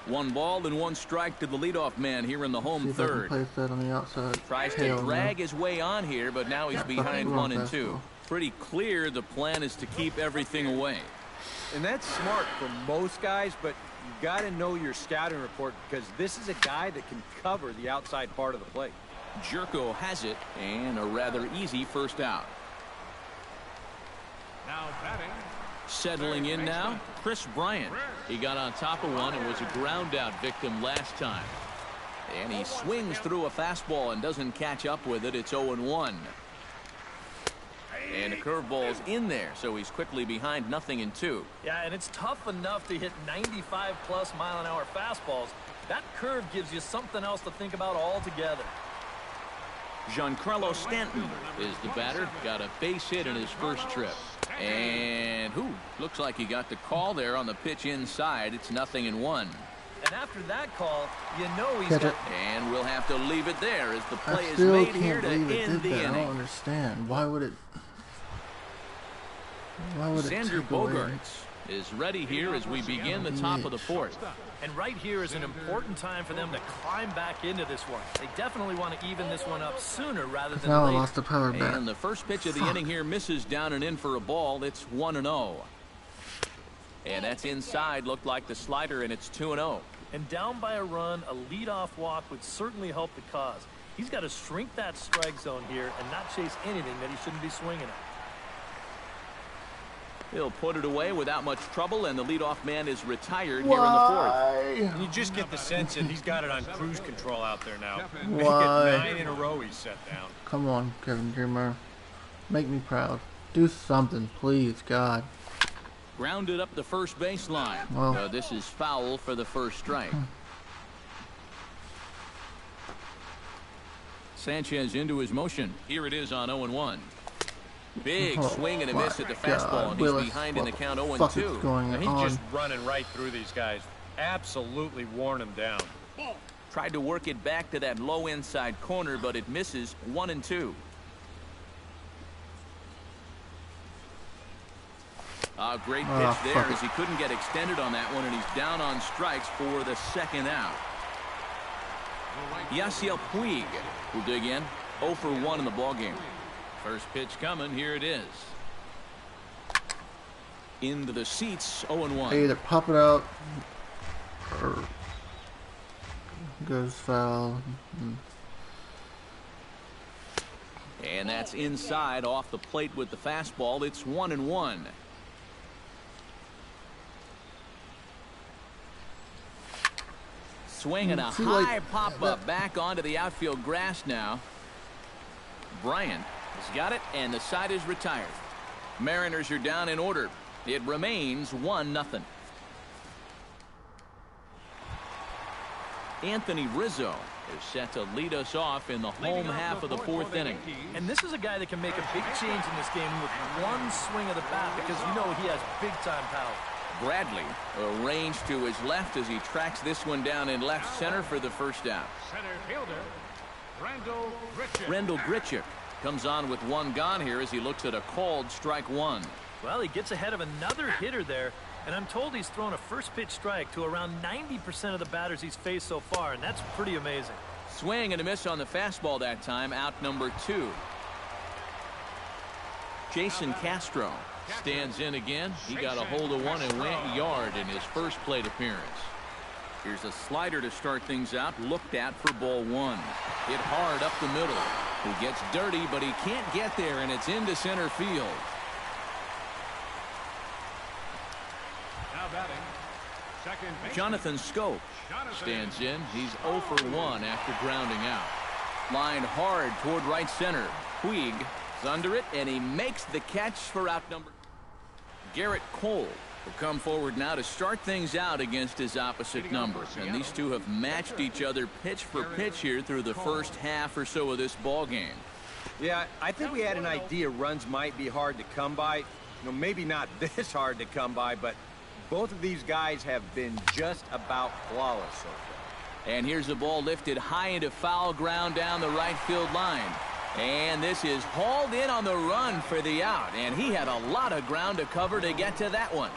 1 ball and 1 strike to the leadoff man here in the home See if I can third. place that on the outside. Tries to Hell drag no. his way on here, but now he's behind wrong 1-2. fastball. Pretty clear the plan is to keep everything away. And that's smart for most guys, but you got to know your scouting report because this is a guy that can cover the outside part of the plate. Jerko has it, and a rather easy first out. Now batting Settling in now, Chris Bryant. He got on top of one and was a ground out victim last time. And he swings through a fastball and doesn't catch up with it. It's 0-1. And the curveball's in there, so he's quickly behind 0-2. Yeah, and it's tough enough to hit 95+ mile-an-hour fastballs. That curve gives you something else to think about altogether. Giancarlo Stanton is the batter. Got a base hit in his first trip. And looks like he got the call there on the pitch inside. It's 0-1. And after that call, you know he's Catch got... it. And we'll have to leave it there as the play I is still made can't here to believe it end did the that. I don't inning. understand. Why would it? Why would it Xander take away? Bogaerts is ready here as we begin the top of the fourth. And right here is an important time for them to climb back into this one. They definitely want to even this one up sooner rather than Now I later. lost the power back. And the first pitch of the inning here misses down and in for a ball. It's 1-0. And that's inside. Looked like the slider, and it's 2-0. And down by a run, a leadoff walk would certainly help the cause. He's got to shrink that strike zone here and not chase anything that he shouldn't be swinging at. He'll put it away without much trouble, and the leadoff man is retired here in the fourth. And you just get the sense that he's got it on cruise control out there now. Why? 9 in a row he's set down. Come on, Kevin Dreamer. Make me proud. Do something, please, God. Grounded up the first baseline. Well. This is foul for the first strike. Sanchez into his motion. Here it is on 0-1. Big swing and a miss at the fastball, and he's behind in the count 0-2. Going He's on? just running right through these guys. Absolutely worn them down. Tried to work it back to that low inside corner, but it misses. 1-2. A great pitch there as he couldn't get extended on that one, and he's down on strikes for the second out. Yasiel Puig will dig in. 0 for 1 in the ballgame. First pitch coming. Here it is. Into the seats. 0-1. Either pop it out or goes foul. And that's inside off the plate with the fastball. It's 1-1. Swinging a high pop-up back onto the outfield grass now. Bryant has got it, and the side is retired. Mariners are down in order. It remains 1-0. Anthony Rizzo is set to lead us off in the home half of the fourth inning. And this is a guy that can make a big change in this game with one swing of the bat, because you know he has big-time power. Bradley arranged to his left as he tracks this one down in left center for the first out. Center fielder, Rendell Grichuk comes on with one gone here as he looks at a called strike one. Well, he gets ahead of another hitter there, and I'm told he's thrown a first pitch strike to around 90% of the batters he's faced so far, and that's pretty amazing. Swing and a miss on the fastball that time. Out number 2. Jason Castro stands in again. He got a hold of one and went yard in his first plate appearance. Here's a slider to start things out. Looked at for ball 1. Hit hard up the middle. He gets dirty, but he can't get there, and it's into center field. now batting, second base. Jonathan Scope stands in. He's 0 for 1 after grounding out. Lined hard toward right center. Puig is under it, and he makes the catch for out number. Garrett Cole will come forward now to start things out against his opposite number. And these two have matched each other pitch for pitch here through the first half or so of this ball game. Yeah, I think we had an idea runs might be hard to come by. You know, maybe not this hard to come by, but both of these guys have been just about flawless so far. And here's the ball lifted high into foul ground down the right field line. And this is hauled in on the run for the out. And he had a lot of ground to cover to get to that one.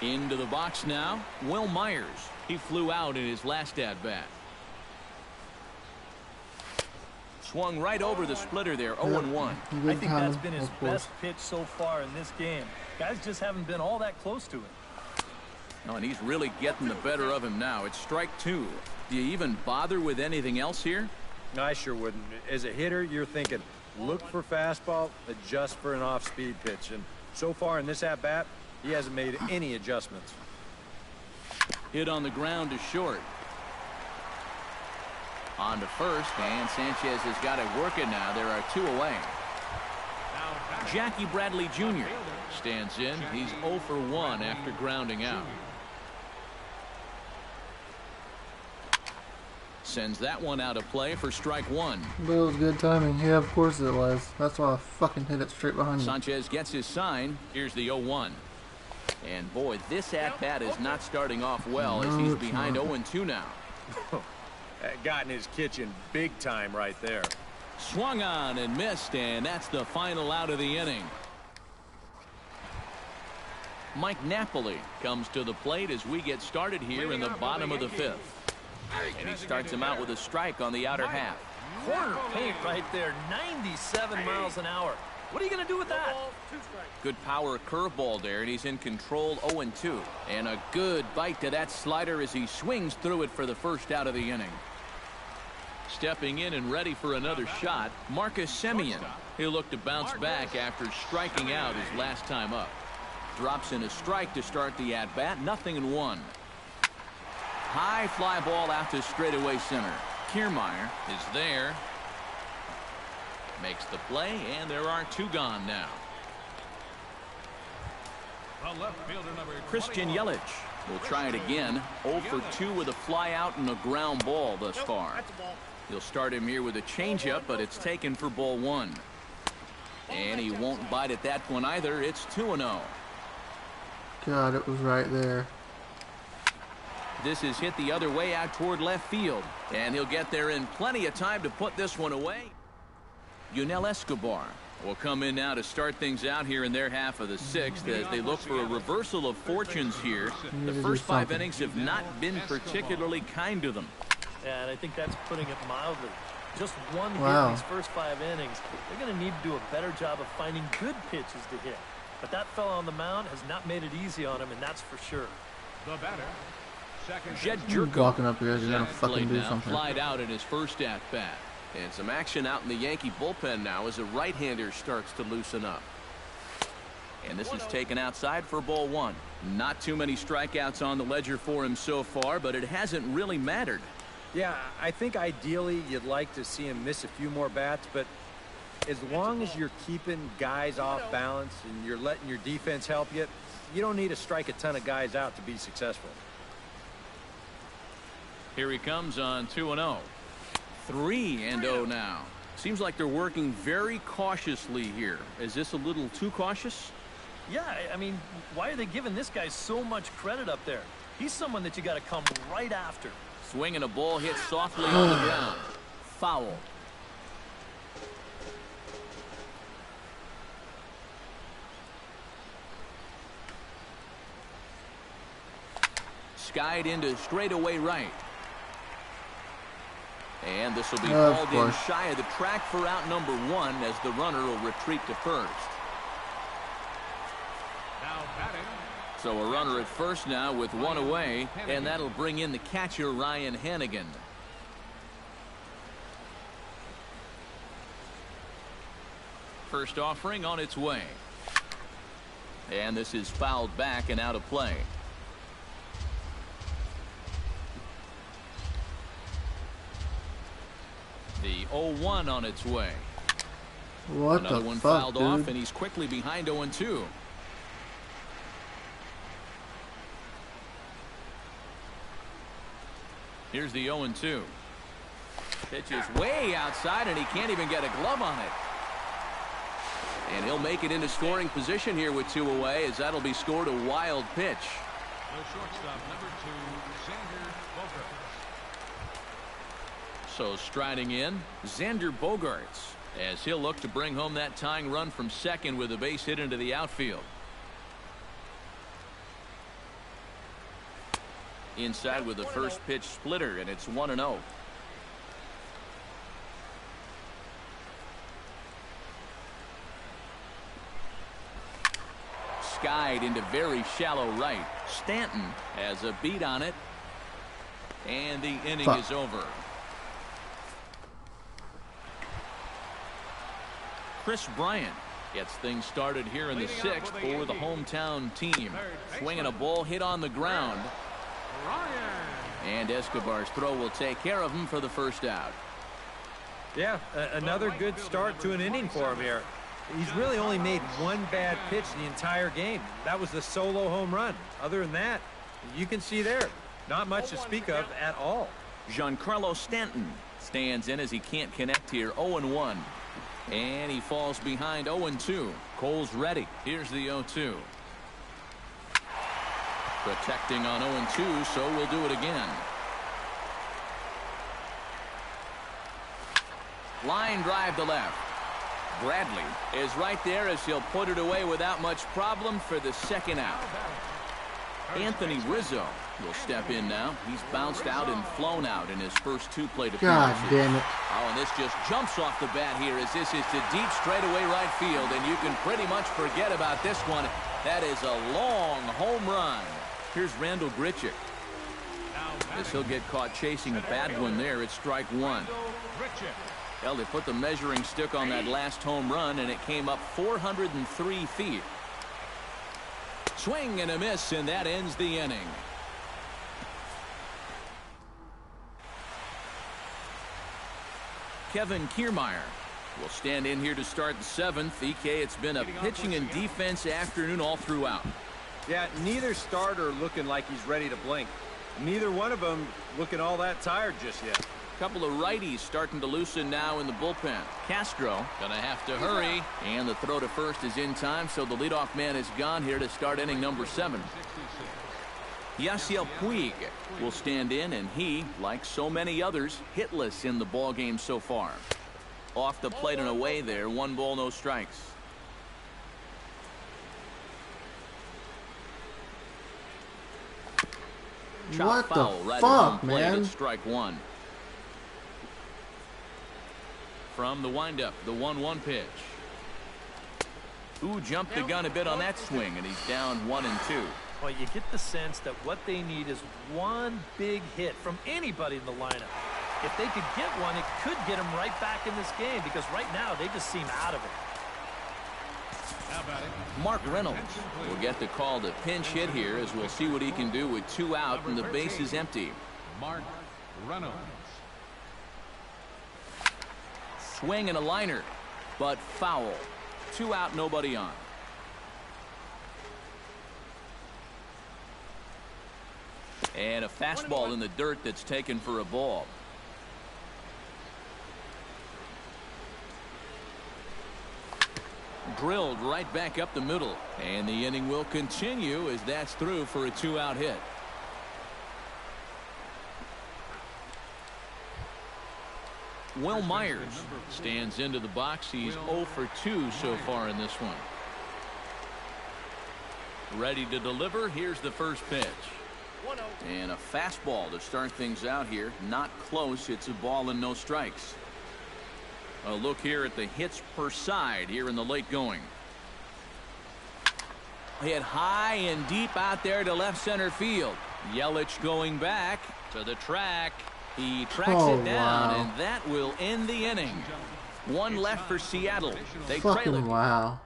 Into the box now, Will Myers. He flew out in his last at-bat. Swung right over the splitter there, 0-1. I think that's been his best pitch so far in this game. Guys just haven't been all that close to it. Oh, and he's really getting the better of him now. It's strike 2. Do you even bother with anything else here? No, I sure wouldn't. As a hitter, you're thinking, look for fastball, adjust for an off-speed pitch. And So far in this at-bat, he hasn't made any adjustments. Hit on the ground to short. On to first, and Sanchez has got it working now. There are 2 away. Jackie Bradley Jr. stands in. He's 0 for 1 after grounding out. Sends that one out of play for strike 1. But it was good timing. Yeah, of course it was. That's why I fucking hit it straight behind me. Sanchez gets his sign. Here's the 0-1. And boy, this at-bat is not starting off well as he's behind 0-2 now. Got in his kitchen big time right there. Swung on and missed, and that's the final out of the inning. Mike Napoli comes to the plate as we get started here in the bottom of the 5th. And he starts him out with a strike on the outer half. Corner paint right there, 97 miles an hour. What are you going to do with that? Good power curveball there, and he's in control 0-2. And a good bite to that slider as he swings through it for the first out of the inning. Stepping in and ready for another shot, Marcus Semien. He'll look to bounce back after striking out his last time up. Drops in a strike to start the at-bat, 0-1. High fly ball out to straightaway center. Kiermaier is there. Makes the play, and there are 2 gone now. Christian Yelich will try it again. 0 for 2 with a fly out and a ground ball thus far. He'll start him here with a changeup, but it's taken for ball 1. And he won't bite at that one either. It's 2-0. God, it was right there. This is hit the other way out toward left field. And he'll get there in plenty of time to put this one away. Yunel Escobar will come in now to start things out here in their half of the 6th as they look for a reversal of fortunes here. The first 5 innings have not been particularly kind to them. Yeah, and I think that's putting it mildly. Just one hit in these first 5 innings. They're going to need to do a better job of finding good pitches to hit. But that fella on the mound has not made it easy on him, and that's for sure. The batter. Jed You're Jerko walking up here, you're gonna fucking do something. Flied out in his first at bat. And some action out in the Yankee bullpen now as a right-hander starts to loosen up. And this is taken outside for ball 1. Not too many strikeouts on the ledger for him so far, but it hasn't really mattered. Yeah, I think ideally you'd like to see him miss a few more bats, but as long as you're keeping guys off balance and you're letting your defense help you, you don't need to strike a ton of guys out to be successful. Here he comes on 2-0. 3-0 now. Seems like they're working very cautiously here. Is this a little too cautious? Yeah, I mean, why are they giving this guy so much credit up there? He's someone that you got to come right after. Swinging a ball hit softly on the ground. Foul. Skied into straightaway right. And this will be hauled in shy of the track for out number 1 as the runner will retreat to first. Now batting. So a runner at first now with 1 away, and that'll bring in the catcher Ryan Hannigan. First offering on its way. And this is fouled back and out of play. The 0-1 on its way. What Another the one fuck, fouled dude? off, and he's quickly behind 0-2. Here's the 0-2. Pitch is way outside, and he can't even get a glove on it. And he'll make it into scoring position here with 2 away, as that'll be scored a wild pitch. The shortstop, number 2, Xander Bogaerts. So striding in, Xander Bogaerts, as he'll look to bring home that tying run from second with a base hit into the outfield. Inside with the first pitch splitter, and it's 1-0. Skied into very shallow right. Stanton has a beat on it, and the inning is over. Chris Bryant Gets things started here in the 6th for the hometown team. Swinging a ball hit on the ground. And Escobar's throw will take care of him for the first out. Yeah, another good start to an inning for him here. He's really only made one bad pitch the entire game. That was the solo home run. Other than that, you can see there, not much to speak of at all. Giancarlo Stanton stands in as he can't connect here. 0-1. And he falls behind 0-2. Cole's ready. Here's the 0-2. Protecting on 0-2, so we'll do it again. Line drive to left. Bradley is right there as he'll put it away without much problem for the second out. Anthony Rizzo will step in now. He's bounced out and flown out in his first 2 plate appearances. God damn it. Oh, and this just jumps off the bat here as this is to deep straightaway right field, and you can pretty much forget about this one. That is a long home run. Here's Randall Grichuk. As he'll get caught chasing a bad one there, it's strike 1. Well, they put the measuring stick on that last home run, and it came up 403 feet. Swing and a miss, and that ends the inning. Kevin Kiermaier will stand in here to start the 7th. EK, it's been a pitching and defense afternoon all throughout. Yeah, neither starter looking like he's ready to blink. Neither one of them looking all that tired just yet. Couple of righties starting to loosen now in the bullpen. Castro gonna have to hurry, and the throw to first is in time, so the leadoff man is gone here to start inning number 7. Yasiel Puig will stand in, and he, like so many others, hitless in the ball game so far. Off the plate and away there, 1 ball, no strikes. What the right fuck, plate at man? strike 1. From the windup, the 1-1 pitch. Ooh, jumped the gun a bit on that swing, and he's down 1-2. Well, you get the sense that what they need is one big hit from anybody in the lineup. If they could get one, it could get them right back in this game, because right now they just seem out of it. Mark Reynolds will get the call to pinch hit here, as we'll see what he can do with 2 out and the base is empty. Mark Reynolds. Swing and a liner, but foul. 2 out, nobody on. And a fastball in the dirt that's taken for a ball. Drilled right back up the middle, and the inning will continue as that's through for a 2-out hit. Will Myers stands into the box. He's 0 for 2 so far in this one. Ready to deliver. Here's the first pitch. And a fastball to start things out here. Not close. It's a ball and no strikes. A look here at the hits per side here in the late going. Hit high and deep out there to left center field. Yelich going back to the track. He tracks it down, wow. and that will end the inning. 1 left for Seattle. They trail it. Fucking wow.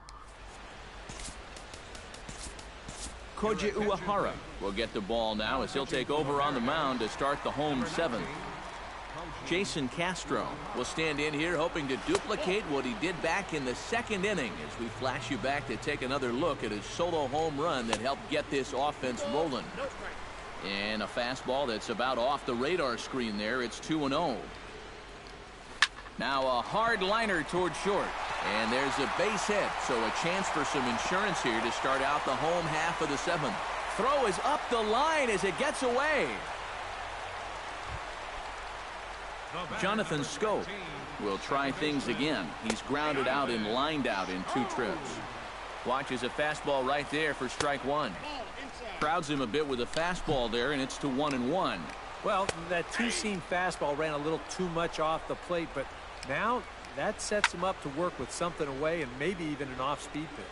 Koji Uehara will get the ball now as he'll take over on the mound to start the home 7th. Jason Castro will stand in here hoping to duplicate what he did back in the 2nd inning as we flash you back to take another look at his solo home run that helped get this offense rolling. And a fastball that's about off the radar screen there. It's 2-0. Now a hard liner toward short. And there's a base hit, so a chance for some insurance here to start out the home half of the 7th. Throw is up the line as it gets away. Jonathan Schoop will try things again. He's grounded out and lined out in 2 trips. Watches a fastball right there for strike 1. Crowds him a bit with a fastball there, and it's to 1-1. Well, that 2-seam fastball ran a little too much off the plate, but now that sets him up to work with something away and maybe even an off-speed pitch.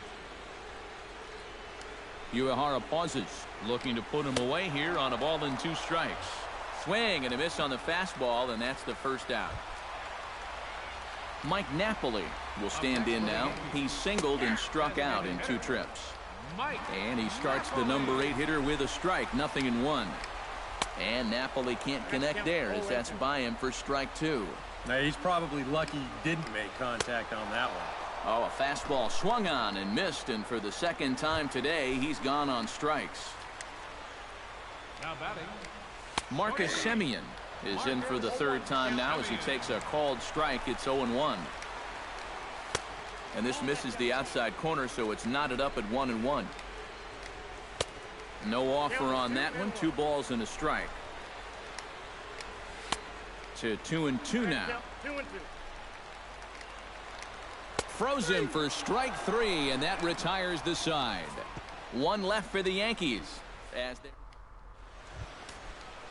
Uehara pauses, looking to put him away here on a ball and 2 strikes. Swing and a miss on the fastball, and that's the first out. Mike Napoli will stand in now. He's singled and struck out in 2 trips. And he starts the number 8 hitter with a strike, 0-1. And Napoli can't connect there as that's by him for strike 2. Now, he's probably lucky he didn't make contact on that one. Oh, a fastball swung on and missed, and for the second time today, he's gone on strikes. Now batting. Marcus Semien is in for the 3rd time now as he takes a called strike. It's 0-1. And this misses the outside corner, so it's knotted up at 1-1. No offer on that one. 2 balls and a strike. To 2-2 now. Throws him for strike 3, and that retires the side. 1 left for the Yankees. As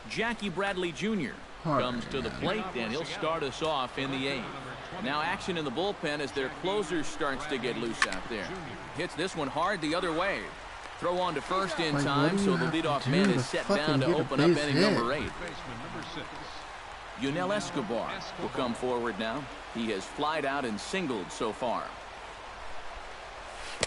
Jackie Bradley Jr. comes to the plate, and he'll start us off in the 8th. Now action in the bullpen as their closer starts to get loose out there. Hits this one hard the other way. Throw on to first in time, so the leadoff man is set down to open up inning number 8. Yunel Escobar will come forward now. He has flied out and singled so far.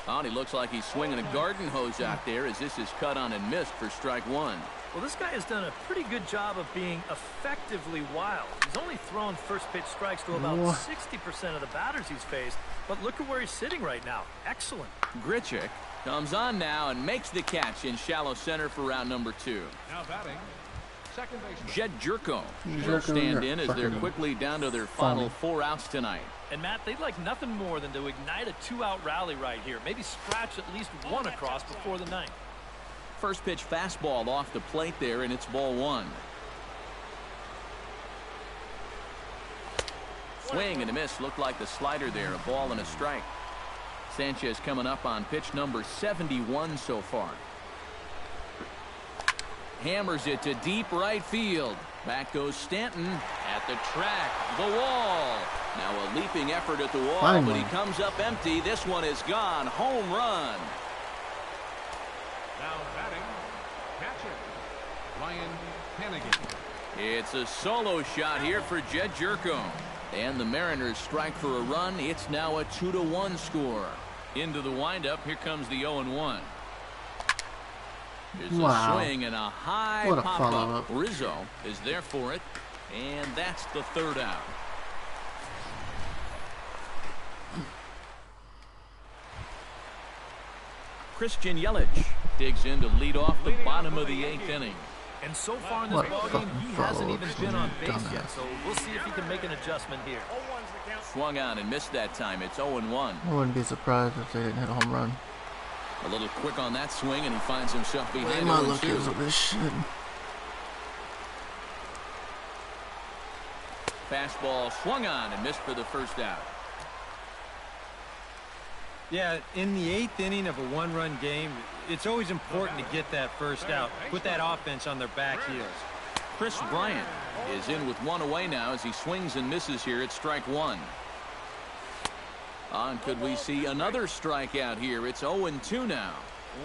Oh, and he looks like he's swinging a garden hose out there as this is cut on and missed for strike 1. Well, this guy has done a pretty good job of being effectively wild. He's only thrown first pitch strikes to about 60% of the batters he's faced. But look at where he's sitting right now. Excellent. Grichuk comes on now and makes the catch in shallow center for round number 2. Now batting. Second baseman. Jed Jerko will stand in as they're quickly down to their final 4 outs tonight. And Matt, they'd like nothing more than to ignite a 2-out rally right here. Maybe scratch at least 1 across before the 9th. First pitch fastball off the plate there, and it's ball 1. Swing and a miss. Looked like the slider there. A ball and a strike. Sanchez coming up on pitch number 71 so far. Hammers it to deep right field. Back goes Stanton at the track. The wall. Now a leaping effort at the wall, but he comes up empty. This one is gone. Home run. Now batting. Catcher. Ryan Hannigan. It's a solo shot here for Jed Jerko. And the Mariners strike for a run. It's now a 2-1 score. Into the windup. Here comes the 0-1. There's a swing and a high pop-up. Rizzo is there for it. And that's the 3rd out. Christian Yelich digs in to lead off the bottom of the 8th inning. And so far in this ballgame, he hasn't even been on base yet. So we'll see if he can make an adjustment here. Swung on and missed that time. It's 0-1. I wouldn't be surprised if they didn't hit a home run. A little quick on that swing, and he finds himself behind my 0-2. luck is of this shit. Fastball swung on and missed for the 1st out. Yeah, in the 8th inning of a 1-run game, it's always important to get that 1st out. Put that offense on their back heels. Chris Bryant is in with 1 away now as he swings and misses here at strike 1. And could we see another strikeout here? It's 0-2 now.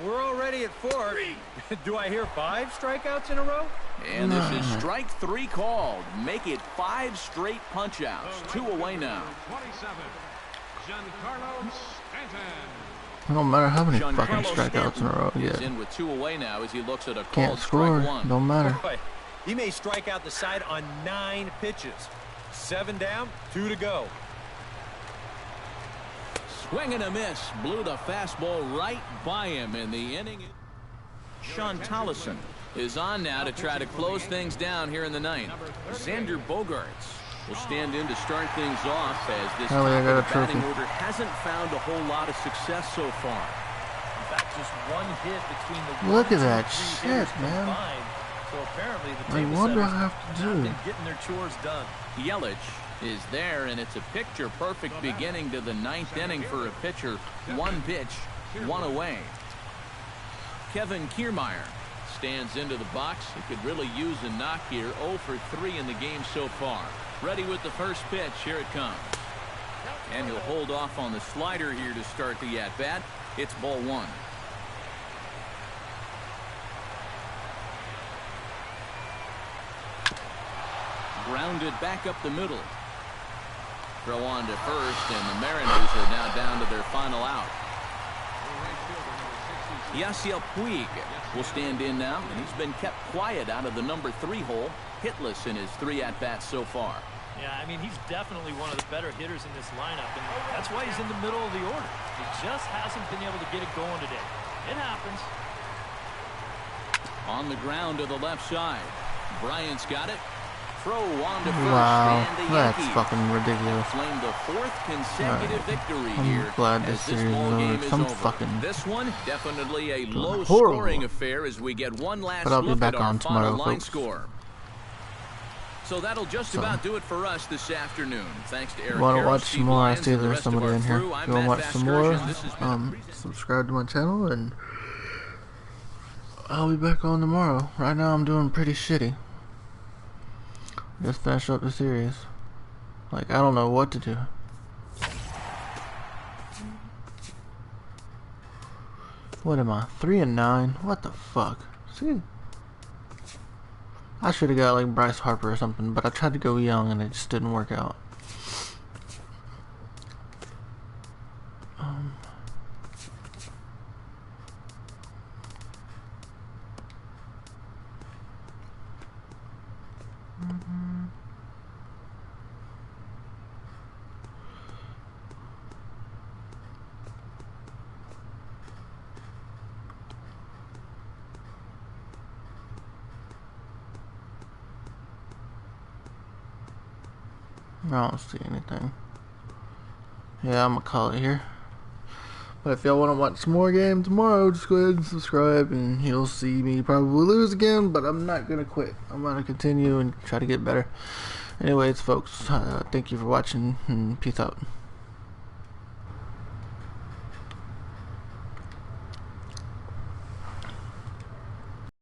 We're already at 4. Do I hear 5 strikeouts in a row? And this is strike 3 called. Make it 5 straight punch-outs. 2 away now. 27. Giancarlo Stanton. It don't matter how many fucking strikeouts in a row. He's in with 2 away now as he looks at a Can't called score. strike 1. Don't matter. Boy, he may strike out the side on 9 pitches. 7 down, 2 to go. Swing and a miss. Blew the fastball right by him in the inning. Sean Tollison is on now to try to close things down here in the 9th. Xander Bogaerts will stand in to start things off as this top of the batting order hasn't found a whole lot of success so far. In fact, just 1 hit between the Look at that shit, man. So apparently the Like, what do I have to do? Getting their chores done. Yelich is there, and it's a picture-perfect beginning to the 9th inning for a pitcher. 1 pitch, 1 away. Kevin Kiermaier stands into the box. He could really use a knock here. 0 for 3 in the game so far. Ready with the first pitch. Here it comes. And he'll hold off on the slider here to start the at-bat. It's ball 1. Grounded back up the middle. Throw on to first, and the Mariners are now down to their final out. Yasiel Puig will stand in now, and he's been kept quiet out of the number 3 hole, hitless in his 3 at-bats so far. Yeah, I mean, he's definitely one of the better hitters in this lineup, and that's why he's in the middle of the order. He just hasn't been able to get it going today. It happens. On the ground to the left side. Bryant's got it. Throw on to first. Wow, and the that's Yankees fucking ridiculous. claim the 4th consecutive victory I'm here. glad this as series is ball game over. is Some over. fucking This one definitely a low-scoring horrible. affair as we get one last But I'll be look back at our on final tomorrow, line folks. score. So that'll just about do it for us this afternoon. Thanks to Eric Want to Harris, watch Steve some more? I Lyons, see and the there's rest of somebody our in here. crew. If I'm you want to Matt watch some more, Vasgersian. This has been a subscribe to my channel, and I'll be back on tomorrow. Right now I'm doing pretty shitty. Just finish up the series. Like, I don't know what to do. What am I? 3-9? What the fuck? See? I should have got like Bryce Harper or something, but I tried to go young and it just didn't work out. I don't see anything. Yeah, I'm gonna call it here. But if y'all want to watch some more games tomorrow, just go ahead and subscribe, and you'll see me probably lose again, but I'm not gonna quit. I'm gonna continue and try to get better. Anyways, folks, thank you for watching, and peace out.